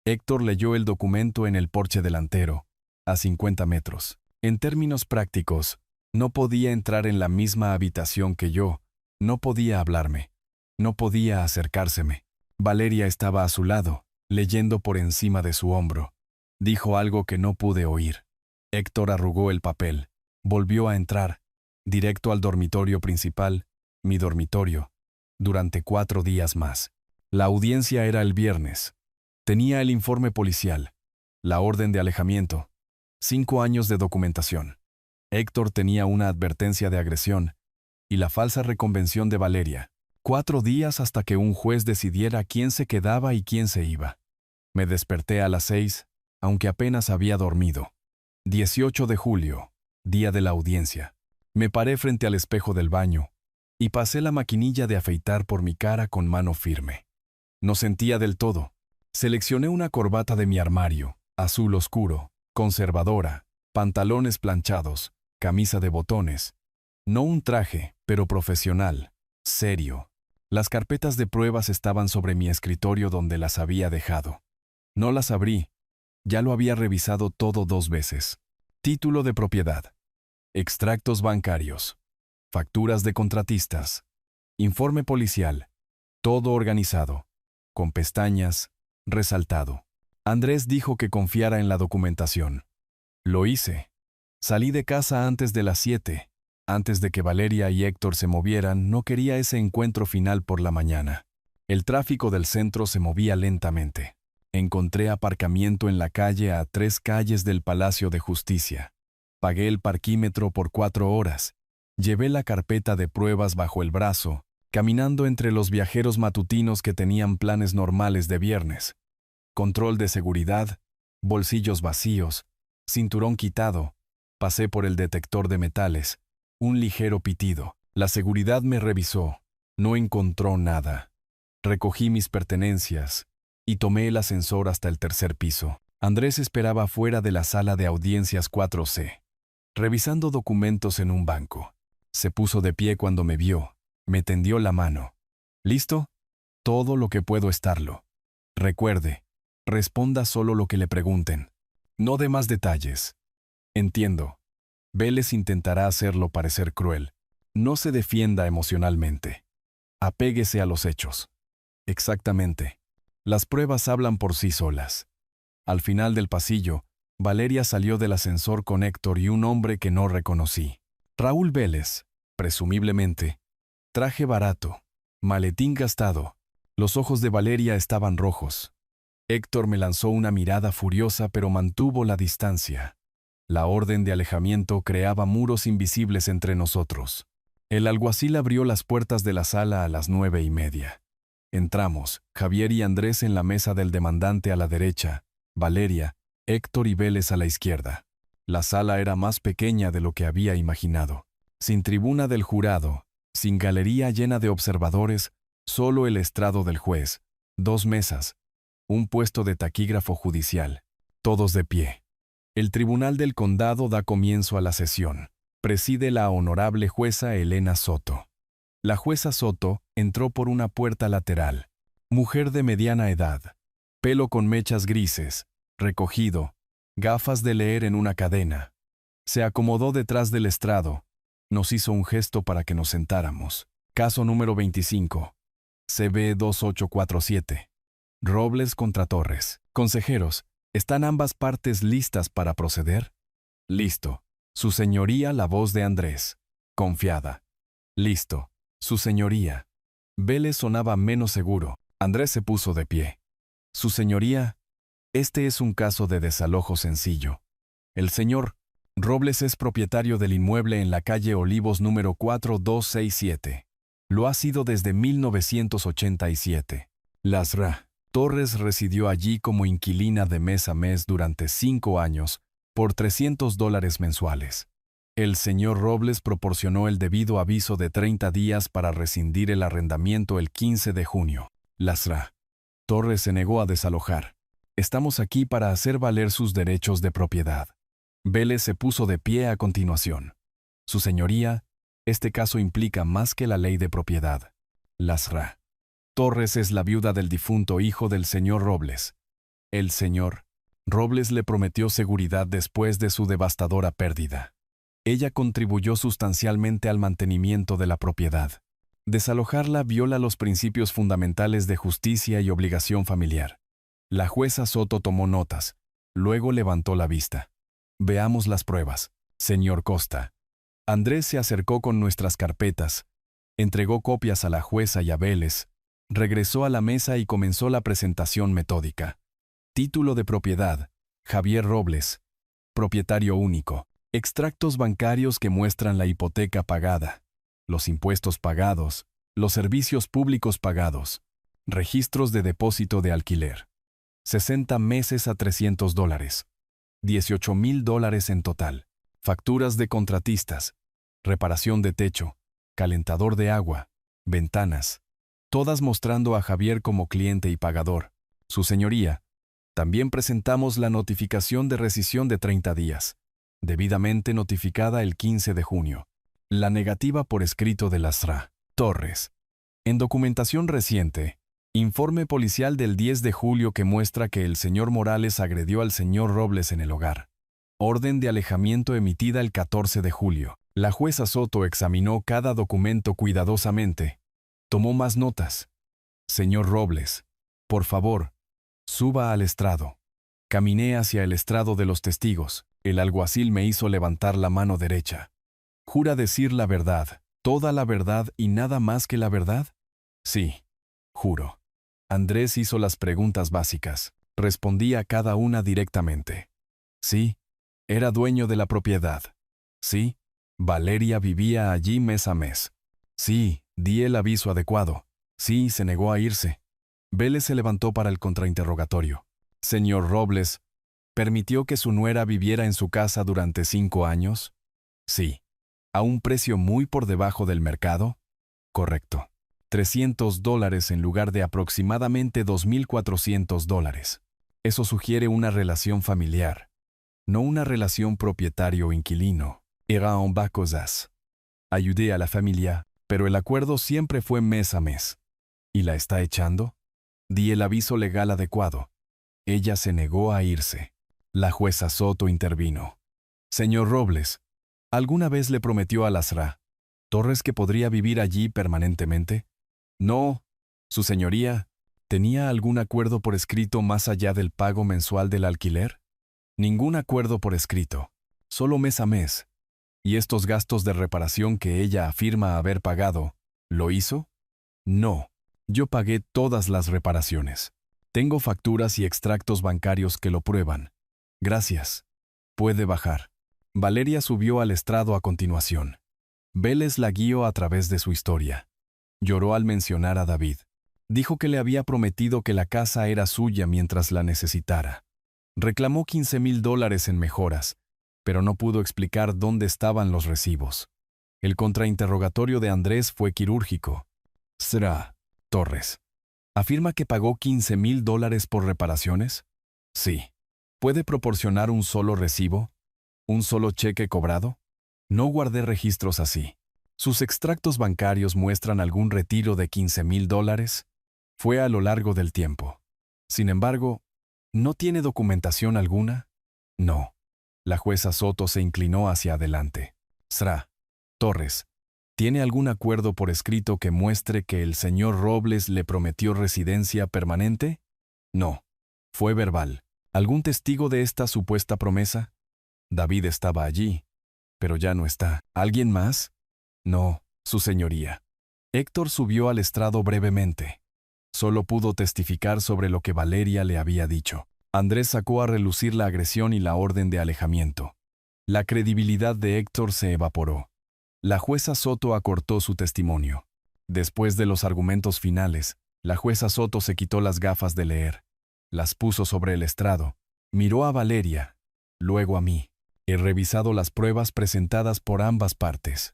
A: Héctor leyó el documento en el porche delantero, a 50 metros. En términos prácticos, no podía entrar en la misma habitación que yo, no podía hablarme, no podía acercárseme. Valeria estaba a su lado, leyendo por encima de su hombro. Dijo algo que no pude oír. Héctor arrugó el papel, volvió a entrar, directo al dormitorio principal, mi dormitorio, durante 4 días más. La audiencia era el viernes. Tenía el informe policial, la orden de alejamiento, 5 años de documentación. Héctor tenía una advertencia de agresión y la falsa reconvención de Valeria. 4 días hasta que un juez decidiera quién se quedaba y quién se iba. Me desperté a las 6, aunque apenas había dormido. 18 de julio, día de la audiencia. Me paré frente al espejo del baño y pasé la maquinilla de afeitar por mi cara con mano firme. No sentía del todo. Seleccioné una corbata de mi armario, azul oscuro, conservadora, pantalones planchados, camisa de botones. No un traje, pero profesional, serio. Las carpetas de pruebas estaban sobre mi escritorio donde las había dejado. No las abrí. Ya lo había revisado todo 2 veces. Título de propiedad. Extractos bancarios. Facturas de contratistas. Informe policial. Todo organizado. Con pestañas, resaltado. Andrés dijo que confiara en la documentación. Lo hice. Salí de casa antes de las 7. Antes de que Valeria y Héctor se movieran, no quería ese encuentro final por la mañana. El tráfico del centro se movía lentamente. Encontré aparcamiento en la calle a 3 calles del Palacio de Justicia. Pagué el parquímetro por 4 horas. Llevé la carpeta de pruebas bajo el brazo, caminando entre los viajeros matutinos que tenían planes normales de viernes. Control de seguridad, bolsillos vacíos, cinturón quitado. Pasé por el detector de metales. Un ligero pitido. La seguridad me revisó. No encontró nada. Recogí mis pertenencias y tomé el ascensor hasta el 3er piso. Andrés esperaba fuera de la sala de audiencias 4C, revisando documentos en un banco. Se puso de pie cuando me vio. Me tendió la mano. ¿Listo? Todo lo que puedo estarlo. Recuerde, responda solo lo que le pregunten. No dé más detalles. Entiendo. Vélez intentará hacerlo parecer cruel. No se defienda emocionalmente. Apéguese a los hechos. Exactamente. Las pruebas hablan por sí solas. Al final del pasillo, Valeria salió del ascensor con Héctor y un hombre que no reconocí. Raúl Vélez, presumiblemente. Traje barato, maletín gastado. Los ojos de Valeria estaban rojos. Héctor me lanzó una mirada furiosa pero mantuvo la distancia. La orden de alejamiento creaba muros invisibles entre nosotros. El alguacil abrió las puertas de la sala a las 9:30. Entramos, Javier y Andrés en la mesa del demandante a la derecha, Valeria, Héctor y Vélez a la izquierda. La sala era más pequeña de lo que había imaginado. Sin tribuna del jurado, sin galería llena de observadores, solo el estrado del juez, 2 mesas, un puesto de taquígrafo judicial, todos de pie. El Tribunal del Condado da comienzo a la sesión. Preside la honorable jueza Elena Soto. La jueza Soto entró por una puerta lateral. Mujer de mediana edad, pelo con mechas grises, recogido, gafas de leer en una cadena. Se acomodó detrás del estrado. Nos hizo un gesto para que nos sentáramos. Caso número 25. CB 2847. Robles contra Torres. Consejeros, ¿están ambas partes listas para proceder? Listo. Su señoría, la voz de Andrés. Confiada. Listo. Su señoría. Vélez sonaba menos seguro. Andrés se puso de pie. Su señoría, este es un caso de desalojo sencillo. El señor Robles es propietario del inmueble en la calle Olivos número 4267. Lo ha sido desde 1987. Lasra Torres residió allí como inquilina de mes a mes durante 5 años por $300 mensuales. El señor Robles proporcionó el debido aviso de 30 días para rescindir el arrendamiento el 15 de junio. Lasra Torres se negó a desalojar. Estamos aquí para hacer valer sus derechos de propiedad. Vélez se puso de pie a continuación. Su señoría, este caso implica más que la ley de propiedad. Lasra Torres es la viuda del difunto hijo del señor Robles. El señor Robles le prometió seguridad después de su devastadora pérdida. Ella contribuyó sustancialmente al mantenimiento de la propiedad. Desalojarla viola los principios fundamentales de justicia y obligación familiar. La jueza Soto tomó notas, luego levantó la vista. Veamos las pruebas. Señor Costa. Andrés se acercó con nuestras carpetas, entregó copias a la jueza y a Vélez, regresó a la mesa y comenzó la presentación metódica. Título de propiedad, Javier Robles. Propietario único. Extractos bancarios que muestran la hipoteca pagada, los impuestos pagados, los servicios públicos pagados, registros de depósito de alquiler. 60 meses a $300. $18,000 en total. Facturas de contratistas, reparación de techo, calentador de agua, ventanas, todas mostrando a Javier como cliente y pagador. Su señoría, también presentamos la notificación de rescisión de 30 días, debidamente notificada el 15 de junio. La negativa por escrito de Lasra Torres. En documentación reciente, informe policial del 10 de julio que muestra que el señor Morales agredió al señor Robles en el hogar. Orden de alejamiento emitida el 14 de julio. La jueza Soto examinó cada documento cuidadosamente. Tomó más notas. Señor Robles, por favor, suba al estrado. Caminé hacia el estrado de los testigos. El alguacil me hizo levantar la mano derecha. ¿Jura decir la verdad, toda la verdad y nada más que la verdad? Sí, juro. Andrés hizo las preguntas básicas. Respondí a cada una directamente. Sí, era dueño de la propiedad. Sí, Valeria vivía allí mes a mes. Sí, di el aviso adecuado. Sí, se negó a irse. Vélez se levantó para el contrainterrogatorio. Señor Robles, ¿permitió que su nuera viviera en su casa durante 5 años? Sí. ¿A un precio muy por debajo del mercado? Correcto. $300 en lugar de aproximadamente $2,400. Eso sugiere una relación familiar, no una relación propietario-inquilino. Era en bas cosas. Ayudé a la familia, pero el acuerdo siempre fue mes a mes. ¿Y la está echando? Di el aviso legal adecuado. Ella se negó a irse. La jueza Soto intervino. Señor Robles, ¿alguna vez le prometió a Lasra Torres que podría vivir allí permanentemente? No, su señoría. ¿Tenía algún acuerdo por escrito más allá del pago mensual del alquiler? Ningún acuerdo por escrito, solo mes a mes. ¿Y estos gastos de reparación que ella afirma haber pagado, lo hizo? No, yo pagué todas las reparaciones. Tengo facturas y extractos bancarios que lo prueban. Gracias. Puede bajar. Valeria subió al estrado a continuación. Vélez la guió a través de su historia. Lloró al mencionar a David. Dijo que le había prometido que la casa era suya mientras la necesitara. Reclamó $15,000 en mejoras, pero no pudo explicar dónde estaban los recibos. El contrainterrogatorio de Andrés fue quirúrgico. Sra. Torres. ¿Afirma que pagó $15,000 por reparaciones? Sí. ¿Puede proporcionar un solo recibo? ¿Un solo cheque cobrado? No guardé registros así. ¿Sus extractos bancarios muestran algún retiro de $15,000? Fue a lo largo del tiempo. Sin embargo, ¿no tiene documentación alguna? No. La jueza Soto se inclinó hacia adelante. Sra. Torres. ¿Tiene algún acuerdo por escrito que muestre que el señor Robles le prometió residencia permanente? No. Fue verbal. ¿Algún testigo de esta supuesta promesa? David estaba allí, pero ya no está. ¿Alguien más? No, su señoría. Héctor subió al estrado brevemente. Solo pudo testificar sobre lo que Valeria le había dicho. Andrés sacó a relucir la agresión y la orden de alejamiento. La credibilidad de Héctor se evaporó. La jueza Soto acortó su testimonio. Después de los argumentos finales, la jueza Soto se quitó las gafas de leer. Las puso sobre el estrado. Miró a Valeria, luego a mí. He revisado las pruebas presentadas por ambas partes.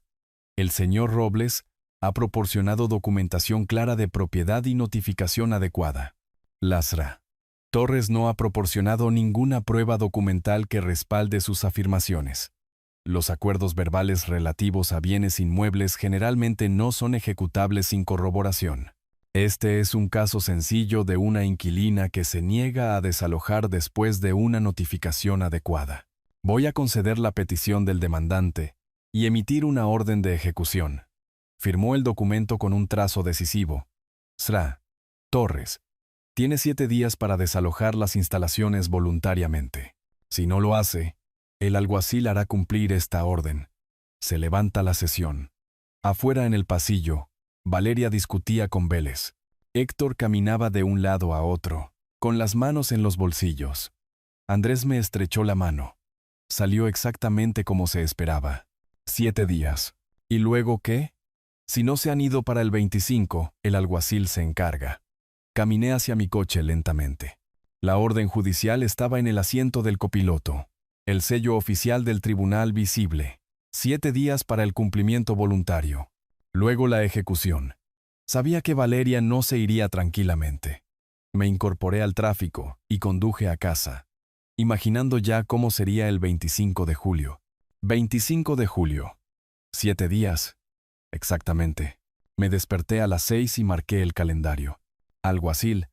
A: El señor Robles ha proporcionado documentación clara de propiedad y notificación adecuada. Sra. Torres no ha proporcionado ninguna prueba documental que respalde sus afirmaciones. Los acuerdos verbales relativos a bienes inmuebles generalmente no son ejecutables sin corroboración. Este es un caso sencillo de una inquilina que se niega a desalojar después de una notificación adecuada. Voy a conceder la petición del demandante y emitir una orden de ejecución. Firmó el documento con un trazo decisivo. Sra. Torres. Tiene 7 días para desalojar las instalaciones voluntariamente. Si no lo hace, el alguacil hará cumplir esta orden. Se levanta la sesión. Afuera en el pasillo, Valeria discutía con Vélez. Héctor caminaba de un lado a otro, con las manos en los bolsillos. Andrés me estrechó la mano. Salió exactamente como se esperaba. 7 días. ¿Y luego qué? Si no se han ido para el 25, el alguacil se encarga. Caminé hacia mi coche lentamente. La orden judicial estaba en el asiento del copiloto. El sello oficial del tribunal visible. 7 días para el cumplimiento voluntario. Luego la ejecución. Sabía que Valeria no se iría tranquilamente. Me incorporé al tráfico y conduje a casa, imaginando ya cómo sería el 25 de julio. 25 de julio. 7 días. Exactamente. Me desperté a las 6 y marqué el calendario. Alguacil.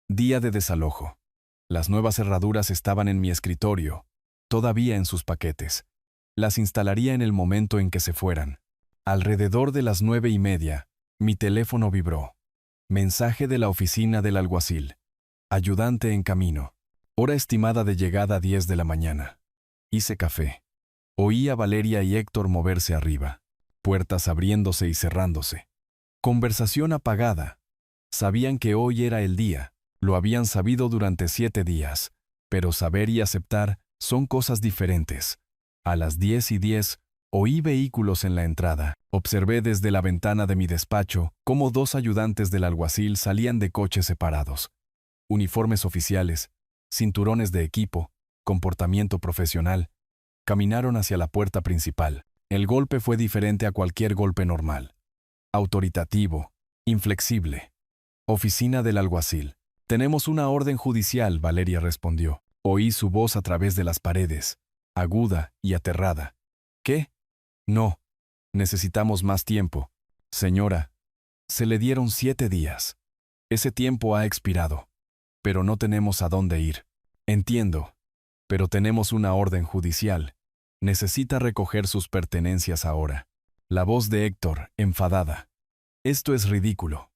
A: Día de desalojo. Las nuevas cerraduras estaban en mi escritorio, todavía en sus paquetes. Las instalaría en el momento en que se fueran. Alrededor de las 9:30, mi teléfono vibró. Mensaje de la oficina del alguacil. Ayudante en camino. Hora estimada de llegada 10 de la mañana. Hice café. Oí a Valeria y Héctor moverse arriba. Puertas abriéndose y cerrándose. Conversación apagada. Sabían que hoy era el día. Lo habían sabido durante 7 días. Pero saber y aceptar son cosas diferentes. A las 10:10, oí vehículos en la entrada. Observé desde la ventana de mi despacho cómo 2 ayudantes del alguacil salían de coches separados. Uniformes oficiales, cinturones de equipo, comportamiento profesional. Caminaron hacia la puerta principal. El golpe fue diferente a cualquier golpe normal. Autoritativo, inflexible. Oficina del alguacil. Tenemos una orden judicial, Valeria respondió. Oí su voz a través de las paredes, aguda y aterrada. ¿Qué? No. Necesitamos más tiempo. Señora, se le dieron 7 días. Ese tiempo ha expirado. Pero no tenemos a dónde ir. Entiendo. Pero tenemos una orden judicial. Necesita recoger sus pertenencias ahora. La voz de Héctor, enfadada. Esto es ridículo.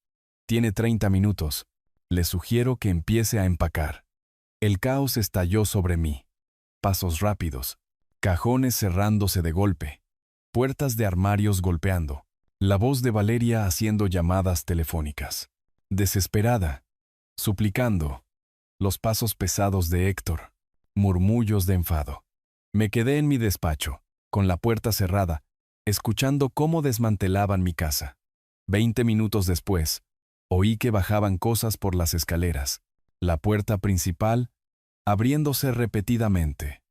A: Tiene 30 minutos. Le sugiero que empiece a empacar. El caos estalló sobre mí. Pasos rápidos. Cajones cerrándose de golpe. Puertas de armarios golpeando. La voz de Valeria haciendo llamadas telefónicas. Desesperada. Suplicando. Los pasos pesados de Héctor. Murmullos de enfado. Me quedé en mi despacho, con la puerta cerrada, escuchando cómo desmantelaban mi casa. 20 minutos después, oí que bajaban cosas por las escaleras. La puerta principal, abriéndose repetidamente.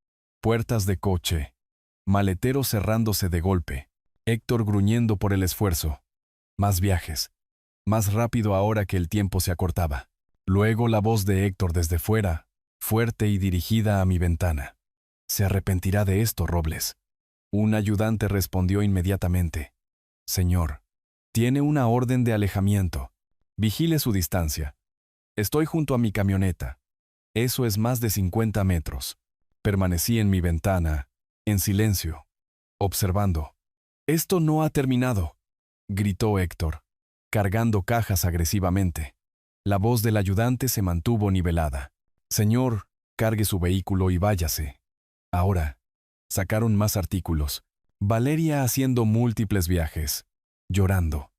A: Puertas de coche. Maletero cerrándose de golpe. Héctor gruñendo por el esfuerzo. Más viajes. Más rápido ahora que el tiempo se acortaba. Luego la voz de Héctor desde fuera, fuerte y dirigida a mi ventana. Se arrepentirá de esto, Robles. Un ayudante respondió inmediatamente. Señor, tiene una orden de alejamiento. Vigile su distancia. Estoy junto a mi camioneta. Eso es más de 50 metros. Permanecí en mi ventana, en silencio, observando. Esto no ha terminado, gritó Héctor, cargando cajas agresivamente. La voz del ayudante se mantuvo nivelada. Señor, cargue su vehículo y váyase. Ahora, sacaron más artículos. Valeria haciendo múltiples viajes, llorando.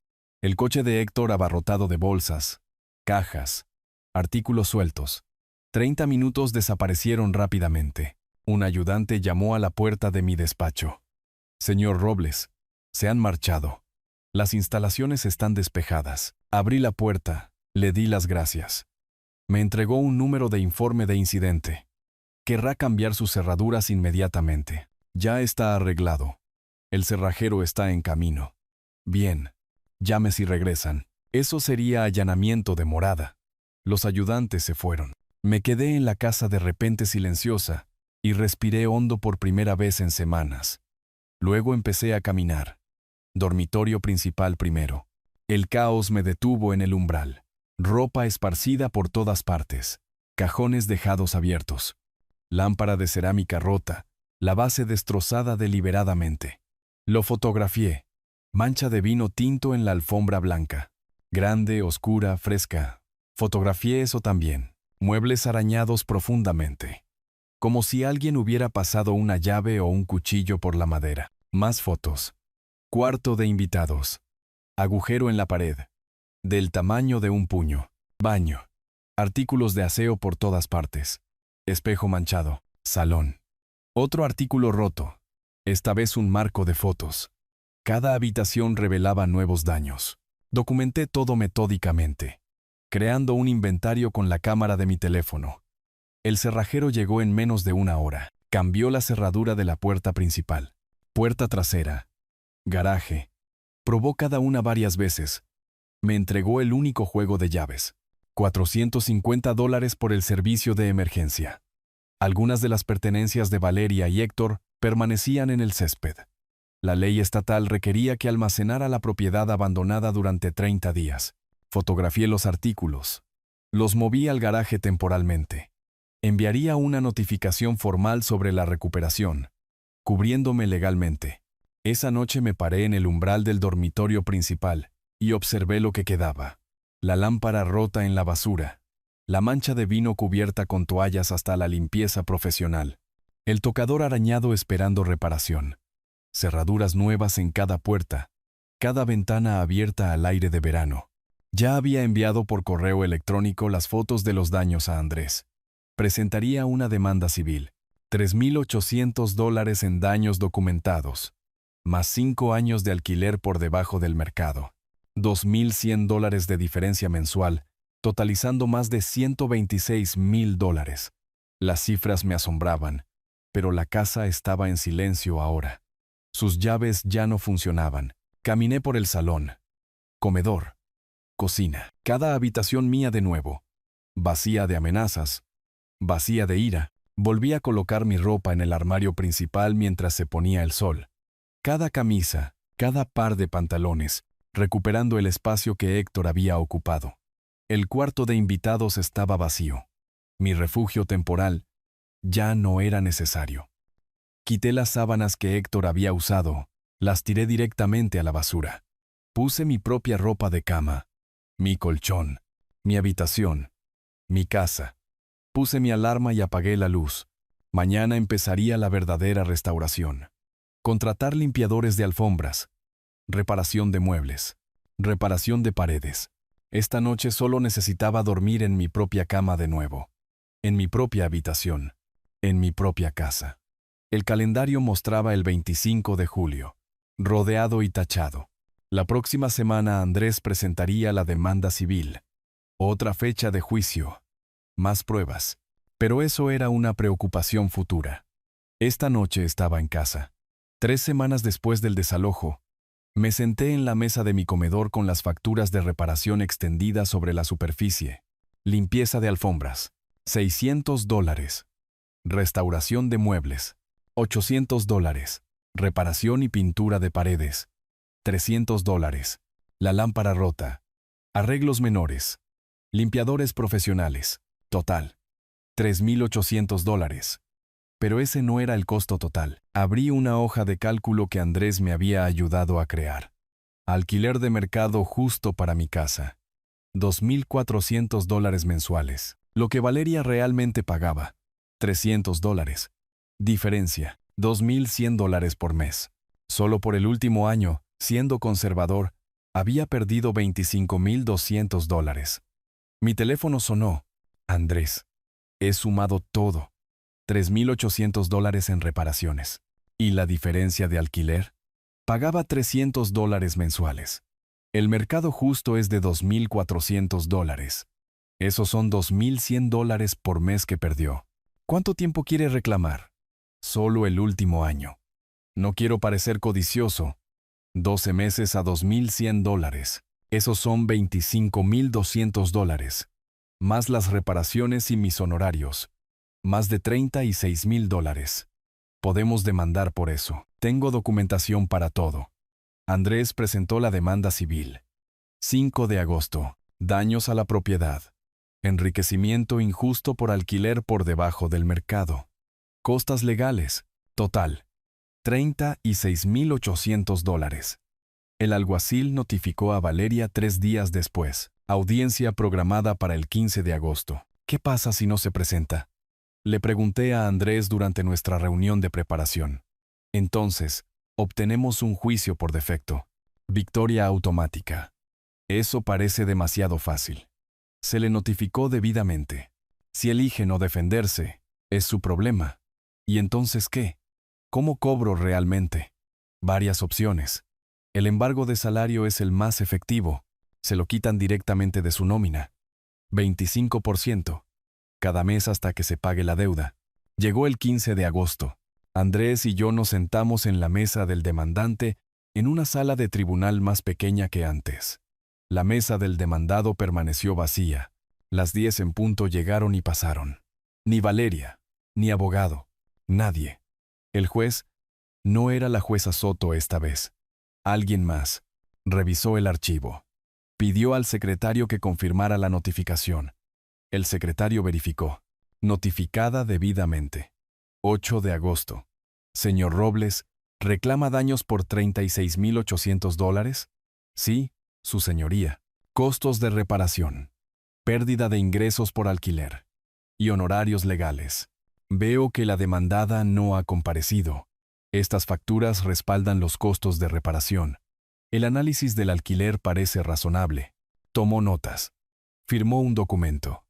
A: El coche de Héctor abarrotado de bolsas, cajas, artículos sueltos. 30 minutos desaparecieron rápidamente. Un ayudante llamó a la puerta de mi despacho. Señor Robles, se han marchado. Las instalaciones están despejadas. Abrí la puerta, le di las gracias. Me entregó un número de informe de incidente. Querrá cambiar sus cerraduras inmediatamente. Ya está arreglado. El cerrajero está en camino. Bien. Llame si regresan. Eso sería allanamiento de morada. Los ayudantes se fueron. Me quedé en la casa de repente silenciosa y respiré hondo por primera vez en semanas. Luego empecé a caminar. Dormitorio principal primero. El caos me detuvo en el umbral. Ropa esparcida por todas partes. Cajones dejados abiertos. Lámpara de cerámica rota. La base destrozada deliberadamente. Lo fotografié. Mancha de vino tinto en la alfombra blanca. Grande, oscura, fresca. Fotografié eso también. Muebles arañados profundamente. Como si alguien hubiera pasado una llave o un cuchillo por la madera. Más fotos. Cuarto de invitados. Agujero en la pared. Del tamaño de un puño. Baño. Artículos de aseo por todas partes. Espejo manchado. Salón. Otro artículo roto. Esta vez un marco de fotos. Cada habitación revelaba nuevos daños. Documenté todo metódicamente, creando un inventario con la cámara de mi teléfono. El cerrajero llegó en menos de una hora. Cambió la cerradura de la puerta principal. Puerta trasera. Garaje. Probó cada una varias veces. Me entregó el único juego de llaves. $450 por el servicio de emergencia. Algunas de las pertenencias de Valeria y Héctor permanecían en el césped. La ley estatal requería que almacenara la propiedad abandonada durante 30 días. Fotografié los artículos. Los moví al garaje temporalmente. Enviaría una notificación formal sobre la recuperación, cubriéndome legalmente. Esa noche me paré en el umbral del dormitorio principal y observé lo que quedaba. La lámpara rota en la basura. La mancha de vino cubierta con toallas hasta la limpieza profesional. El tocador arañado esperando reparación. Cerraduras nuevas en cada puerta. Cada ventana abierta al aire de verano. Ya había enviado por correo electrónico las fotos de los daños a Andrés. Presentaría una demanda civil. $3,800 en daños documentados. Más 5 años de alquiler por debajo del mercado. $2,100 de diferencia mensual, totalizando más de $126,000. Las cifras me asombraban, pero la casa estaba en silencio ahora. Sus llaves ya no funcionaban. Caminé por el salón, comedor, cocina. Cada habitación mía de nuevo. Vacía de amenazas, vacía de ira. Volví a colocar mi ropa en el armario principal mientras se ponía el sol. Cada camisa, cada par de pantalones, recuperando el espacio que Héctor había ocupado. El cuarto de invitados estaba vacío. Mi refugio temporal ya no era necesario. Quité las sábanas que Héctor había usado, las tiré directamente a la basura. Puse mi propia ropa de cama, mi colchón, mi habitación, mi casa. Puse mi alarma y apagué la luz. Mañana empezaría la verdadera restauración. Contratar limpiadores de alfombras, reparación de muebles, reparación de paredes. Esta noche solo necesitaba dormir en mi propia cama de nuevo, en mi propia habitación, en mi propia casa. El calendario mostraba el 25 de julio, rodeado y tachado. La próxima semana Andrés presentaría la demanda civil. Otra fecha de juicio. Más pruebas. Pero eso era una preocupación futura. Esta noche estaba en casa. 3 semanas después del desalojo, me senté en la mesa de mi comedor con las facturas de reparación extendidas sobre la superficie. Limpieza de alfombras, $600. Restauración de muebles, $800. Reparación y pintura de paredes, $300. La lámpara rota. Arreglos menores. Limpiadores profesionales. Total, $3,800. Pero ese no era el costo total. Abrí una hoja de cálculo que Andrés me había ayudado a crear. Alquiler de mercado justo para mi casa. $2,400 mensuales. Lo que Valeria realmente pagaba. $300. Diferencia. $2,100 por mes. Solo por el último año, siendo conservador, había perdido $25,200. Mi teléfono sonó. Andrés. He sumado todo. $3,800 en reparaciones. ¿Y la diferencia de alquiler? Pagaba $300 mensuales. El mercado justo es de $2,400. Esos son $2,100 por mes que perdió. ¿Cuánto tiempo quiere reclamar? Solo el último año. No quiero parecer codicioso. 12 meses a $2,100. Esos son $25,200. Más las reparaciones y mis honorarios. Más de $36,000. Podemos demandar por eso. Tengo documentación para todo. Andrés presentó la demanda civil. 5 de agosto. Daños a la propiedad. Enriquecimiento injusto por alquiler por debajo del mercado. Costas legales. Total. $36,800. El alguacil notificó a Valeria 3 días después. Audiencia programada para el 15 de agosto. ¿Qué pasa si no se presenta? Le pregunté a Andrés durante nuestra reunión de preparación. Entonces, obtenemos un juicio por defecto. Victoria automática. Eso parece demasiado fácil. Se le notificó debidamente. Si elige no defenderse, es su problema. ¿Y entonces qué? ¿Cómo cobro realmente? Varias opciones. El embargo de salario es el más efectivo. Se lo quitan directamente de su nómina. 25%. Cada mes hasta que se pague la deuda. Llegó el 15 de agosto. Andrés y yo nos sentamos en la mesa del demandante en una sala de tribunal más pequeña que antes. La mesa del demandado permaneció vacía. Las 10 en punto llegaron y pasaron. Ni Valeria, ni abogado, nadie. El juez no era la jueza Soto esta vez. Alguien más. Revisó el archivo. Pidió al secretario que confirmara la notificación. El secretario verificó. Notificada debidamente. 8 de agosto. Señor Robles, ¿reclama daños por $36,800? Sí, su señoría. Costos de reparación. Pérdida de ingresos por alquiler. Y honorarios legales. Veo que la demandada no ha comparecido. Estas facturas respaldan los costos de reparación. El análisis del alquiler parece razonable. Tomó notas. Firmó un documento.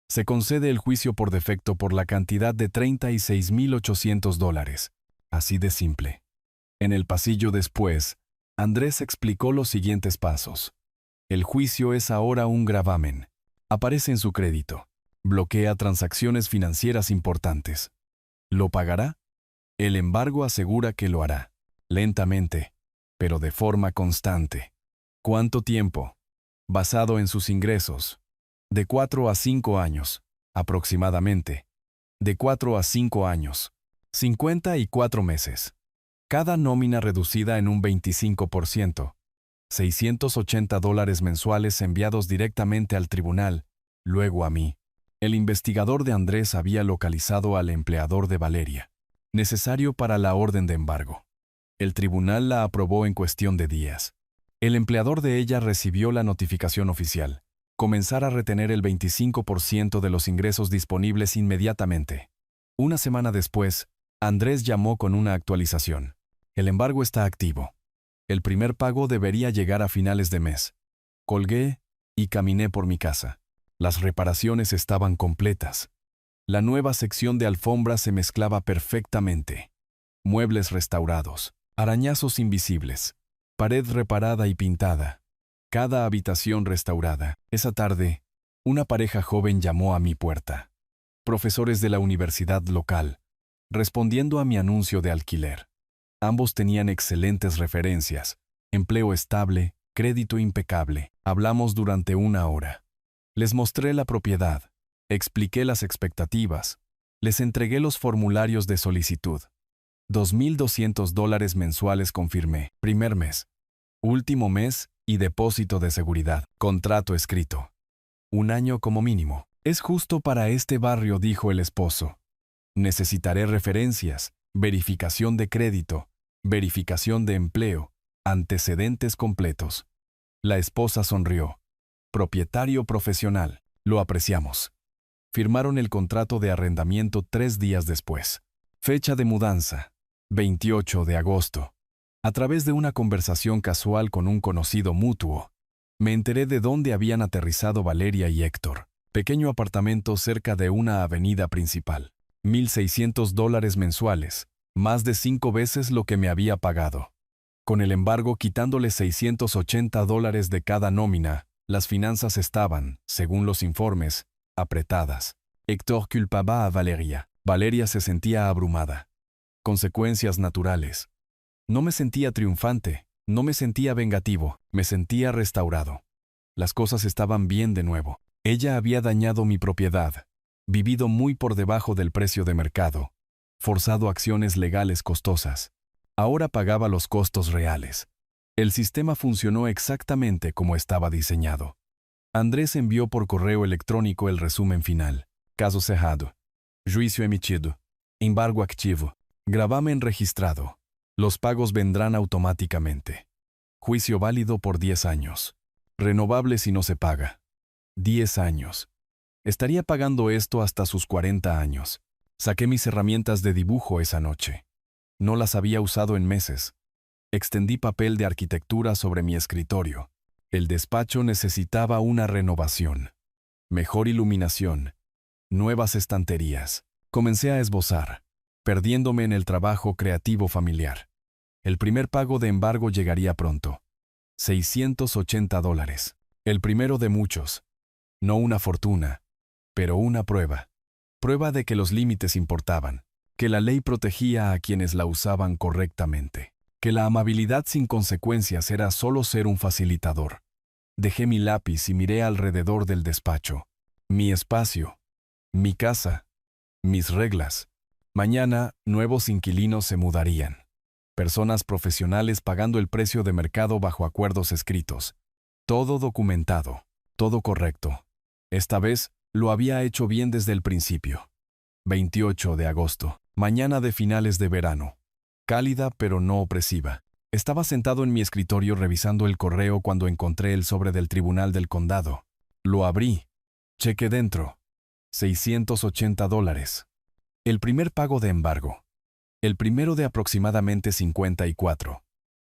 A: Se concede el juicio por defecto por la cantidad de $36,800. Así de simple. En el pasillo después, Andrés explicó los siguientes pasos. El juicio es ahora un gravamen. Aparece en su crédito. Bloquea transacciones financieras importantes. ¿Lo pagará? El embargo asegura que lo hará. Lentamente, pero de forma constante. ¿Cuánto tiempo? Basado en sus ingresos. De 4 a 5 años, aproximadamente. De 4 a 5 años. 54 meses. Cada nómina reducida en un 25%. $680 mensuales enviados directamente al tribunal, luego a mí. El investigador de Andrés había localizado al empleador de Valeria, necesario para la orden de embargo. El tribunal la aprobó en cuestión de días. El empleador de ella recibió la notificación oficial. Comenzar a retener el 25% de los ingresos disponibles inmediatamente. Una semana después, Andrés llamó con una actualización. El embargo está activo. El primer pago debería llegar a finales de mes. Colgué y caminé por mi casa. Las reparaciones estaban completas. La nueva sección de alfombra se mezclaba perfectamente. muebles restaurados, arañazos invisibles, pared reparada y pintada, cada habitación restaurada. Esa tarde, una pareja joven llamó a mi puerta. Profesores de la universidad local, respondiendo a mi anuncio de alquiler. Ambos tenían excelentes referencias, empleo estable, crédito impecable. Hablamos durante 1 hora. Les mostré la propiedad, expliqué las expectativas, les entregué los formularios de solicitud. $2,200 mensuales confirmé. Primer mes, último mes y depósito de seguridad. Contrato escrito. 1 año como mínimo. Es justo para este barrio, dijo el esposo. Necesitaré referencias, verificación de crédito, verificación de empleo, antecedentes completos. La esposa sonrió. Propietario profesional. Lo apreciamos. Firmaron el contrato de arrendamiento 3 días después. Fecha de mudanza. 28 de agosto. A través de una conversación casual con un conocido mutuo, me enteré de dónde habían aterrizado Valeria y Héctor. Pequeño apartamento cerca de una avenida principal. $1,600 mensuales, más de 5 veces lo que me había pagado. Con el embargo quitándole $680 de cada nómina, las finanzas estaban, según los informes, apretadas. Héctor culpaba a Valeria. Valeria se sentía abrumada. Consecuencias naturales. No me sentía triunfante, no me sentía vengativo, me sentía restaurado. Las cosas estaban bien de nuevo. Ella había dañado mi propiedad, vivido muy por debajo del precio de mercado, forzado acciones legales costosas. Ahora pagaba los costos reales. El sistema funcionó exactamente como estaba diseñado. Andrés envió por correo electrónico el resumen final. Caso cerrado. Juicio emitido. Embargo activo. Gravamen registrado. Los pagos vendrán automáticamente. Juicio válido por 10 años. Renovable si no se paga. 10 años. Estaría pagando esto hasta sus 40 años. Saqué mis herramientas de dibujo esa noche. No las había usado en meses. Extendí papel de arquitectura sobre mi escritorio. El despacho necesitaba una renovación. Mejor iluminación. Nuevas estanterías. Comencé a esbozar, perdiéndome en el trabajo creativo familiar. El primer pago de embargo llegaría pronto. $680. El primero de muchos. No una fortuna, pero una prueba. Prueba de que los límites importaban, que la ley protegía a quienes la usaban correctamente, que la amabilidad sin consecuencias era solo ser un facilitador. Dejé mi lápiz y miré alrededor del despacho. Mi espacio, mi casa, mis reglas. Mañana, nuevos inquilinos se mudarían. Personas profesionales pagando el precio de mercado bajo acuerdos escritos. Todo documentado, todo correcto. Esta vez, lo había hecho bien desde el principio. 28 de agosto. Mañana de finales de verano. Cálida pero no opresiva. Estaba sentado en mi escritorio revisando el correo cuando encontré el sobre del Tribunal del Condado. Lo abrí. Cheque dentro. $680. El primer pago de embargo. El primero de aproximadamente 54.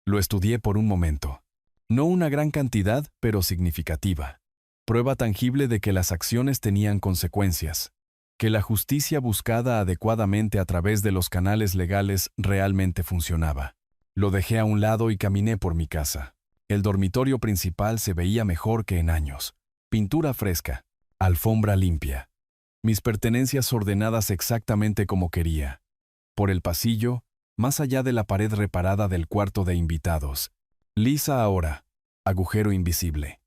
A: Lo estudié por un momento. No una gran cantidad, pero significativa. Prueba tangible de que las acciones tenían consecuencias, que la justicia buscada adecuadamente a través de los canales legales realmente funcionaba. Lo dejé a un lado y caminé por mi casa. El dormitorio principal se veía mejor que en años. Pintura fresca, alfombra limpia. Mis pertenencias ordenadas exactamente como quería. Por el pasillo, más allá de la pared reparada del cuarto de invitados. Lisa ahora, agujero invisible.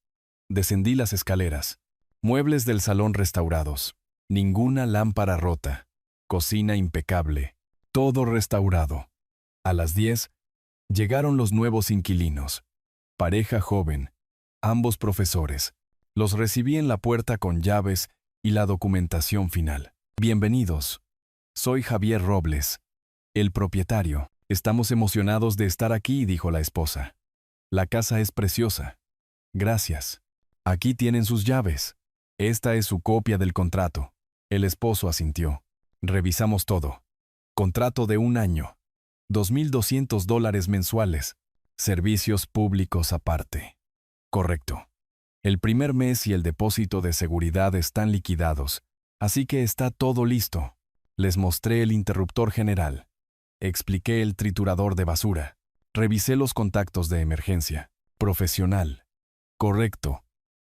A: Descendí las escaleras. Muebles del salón restaurados. Ninguna lámpara rota. Cocina impecable. Todo restaurado. A las 10, llegaron los nuevos inquilinos. Pareja joven. Ambos profesores. Los recibí en la puerta con llaves y la documentación final. Bienvenidos. Soy Javier Robles, el propietario. Estamos emocionados de estar aquí, dijo la esposa. La casa es preciosa. Gracias. Aquí tienen sus llaves. Esta es su copia del contrato. El esposo asintió. Revisamos todo. Contrato de 1 año. $2,200 mensuales. Servicios públicos aparte. Correcto. El primer mes y el depósito de seguridad están liquidados, así que está todo listo. Les mostré el interruptor general. Expliqué el triturador de basura. Revisé los contactos de emergencia. Profesional. Correcto.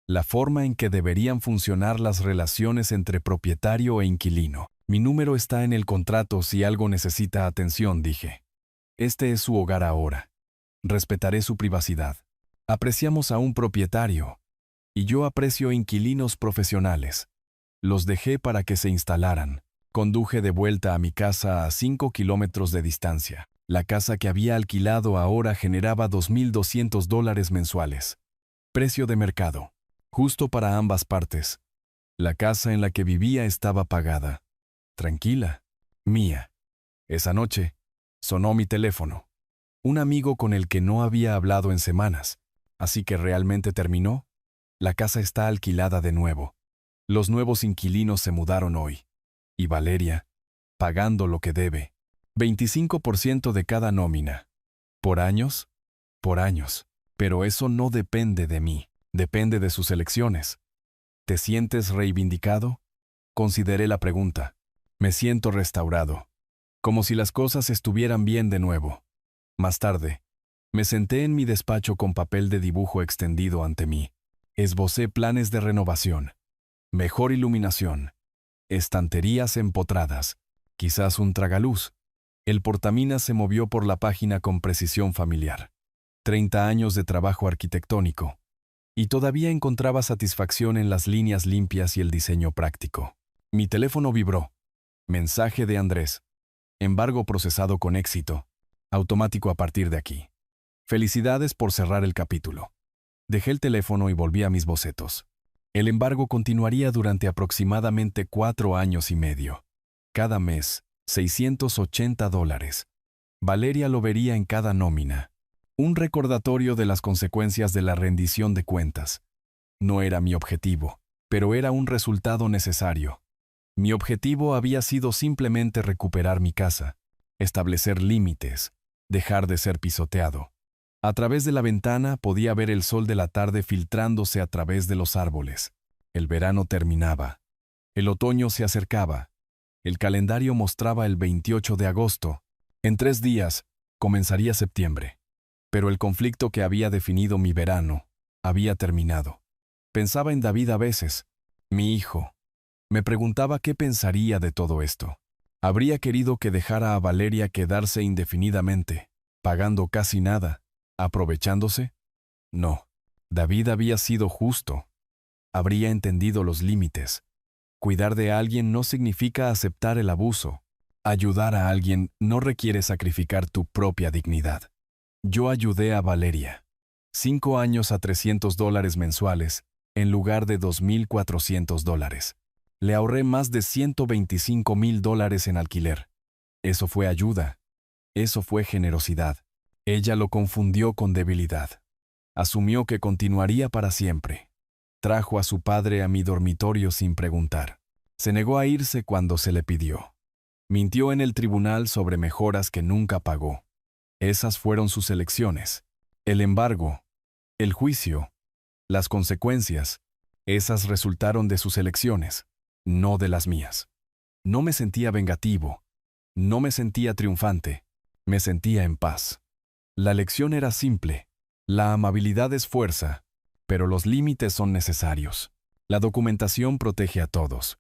A: La forma en que deberían funcionar las relaciones entre propietario e inquilino. Mi número está en el contrato si algo necesita atención, dije. Este es su hogar ahora. Respetaré su privacidad. Apreciamos a un propietario, y yo aprecio inquilinos profesionales. Los dejé para que se instalaran. Conduje de vuelta a mi casa a 5 kilómetros de distancia. La casa que había alquilado ahora generaba $2,200 mensuales. Precio de mercado. Justo para ambas partes. La casa en la que vivía estaba pagada. Tranquila. Mía. Esa noche, sonó mi teléfono. Un amigo con el que no había hablado en semanas. Así que realmente terminó. La casa está alquilada de nuevo. Los nuevos inquilinos se mudaron hoy. Y Valeria, pagando lo que debe. 25% de cada nómina. ¿Por años? Por años. Pero eso no depende de mí. Depende de sus elecciones. ¿Te sientes reivindicado? Consideré la pregunta. Me siento restaurado. Como si las cosas estuvieran bien de nuevo. Más tarde, me senté en mi despacho con papel de dibujo extendido ante mí. Esbocé planes de renovación. Mejor iluminación. Estanterías empotradas. Quizás un tragaluz. El portaminas se movió por la página con precisión familiar. 30 años de trabajo arquitectónico. Y todavía encontraba satisfacción en las líneas limpias y el diseño práctico. Mi teléfono vibró. Mensaje de Andrés. Embargo procesado con éxito. Automático a partir de aquí. Felicidades por cerrar el capítulo. Dejé el teléfono y volví a mis bocetos. El embargo continuaría durante aproximadamente 4 años y medio. Cada mes, $680. Valeria lo vería en cada nómina. Un recordatorio de las consecuencias de la rendición de cuentas. No era mi objetivo, pero era un resultado necesario. Mi objetivo había sido simplemente recuperar mi casa, establecer límites, dejar de ser pisoteado. A través de la ventana podía ver el sol de la tarde filtrándose a través de los árboles. El verano terminaba. El otoño se acercaba. El calendario mostraba el 28 de agosto. En 3 días, comenzaría septiembre. Pero el conflicto que había definido mi verano había terminado. Pensaba en David a veces, mi hijo. Me preguntaba qué pensaría de todo esto. ¿Habría querido que dejara a Valeria quedarse indefinidamente, pagando casi nada, aprovechándose? No. David había sido justo. Habría entendido los límites. Cuidar de alguien no significa aceptar el abuso. Ayudar a alguien no requiere sacrificar tu propia dignidad. Yo ayudé a Valeria. 5 años a $300 mensuales, en lugar de $2,400. Le ahorré más de $125,000 en alquiler. Eso fue ayuda. Eso fue generosidad. Ella lo confundió con debilidad. Asumió que continuaría para siempre. Trajo a su padre a mi dormitorio sin preguntar. Se negó a irse cuando se le pidió. Mintió en el tribunal sobre mejoras que nunca pagó. Esas fueron sus elecciones. El embargo, el juicio, las consecuencias, esas resultaron de sus elecciones, no de las mías. No me sentía vengativo, no me sentía triunfante, me sentía en paz. La lección era simple. La amabilidad es fuerza, pero los límites son necesarios. La documentación protege a todos.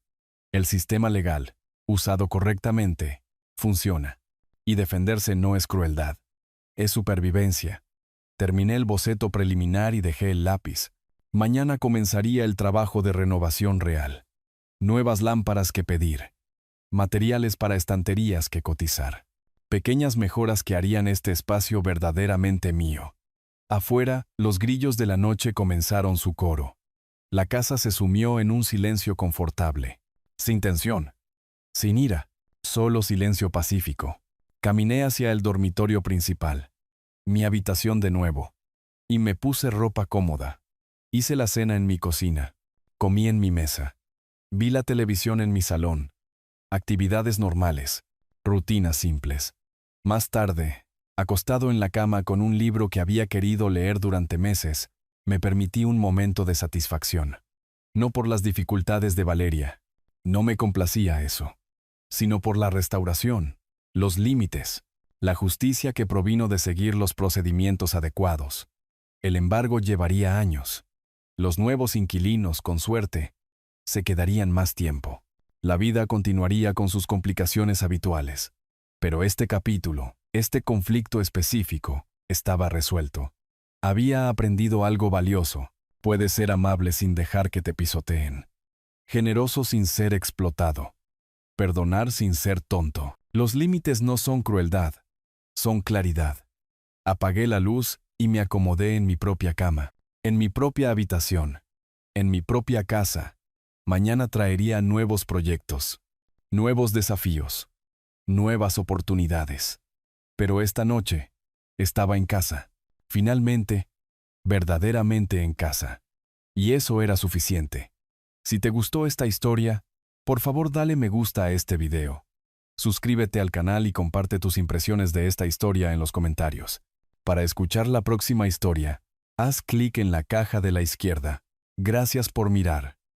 A: El sistema legal, usado correctamente, funciona. Y defenderse no es crueldad. Es supervivencia. Terminé el boceto preliminar y dejé el lápiz. Mañana comenzaría el trabajo de renovación real. Nuevas lámparas que pedir. Materiales para estanterías que cotizar. Pequeñas mejoras que harían este espacio verdaderamente mío. Afuera, los grillos de la noche comenzaron su coro. La casa se sumió en un silencio confortable. Sin tensión. Sin ira. Solo silencio pacífico. Caminé hacia el dormitorio principal. Mi habitación de nuevo. Y me puse ropa cómoda. Hice la cena en mi cocina. Comí en mi mesa. Vi la televisión en mi salón. Actividades normales. Rutinas simples. Más tarde, acostado en la cama con un libro que había querido leer durante meses, me permití un momento de satisfacción. No por las dificultades de Valeria. No me complacía eso. Sino por la restauración. Los límites. La justicia que provino de seguir los procedimientos adecuados. El embargo llevaría años. Los nuevos inquilinos, con suerte, se quedarían más tiempo. La vida continuaría con sus complicaciones habituales. Pero este capítulo, este conflicto específico, estaba resuelto. Había aprendido algo valioso. Puedes ser amable sin dejar que te pisoteen. Generoso sin ser explotado. Perdonar sin ser tonto. Los límites no son crueldad, son claridad. Apagué la luz y me acomodé en mi propia cama, en mi propia habitación, en mi propia casa. Mañana traería nuevos proyectos, nuevos desafíos, nuevas oportunidades. Pero esta noche estaba en casa, finalmente, verdaderamente en casa. Y eso era suficiente. Si te gustó esta historia, por favor dale me gusta a este video. Suscríbete al canal y comparte tus impresiones de esta historia en los comentarios. Para escuchar la próxima historia, haz clic en la caja de la izquierda. Gracias por mirar.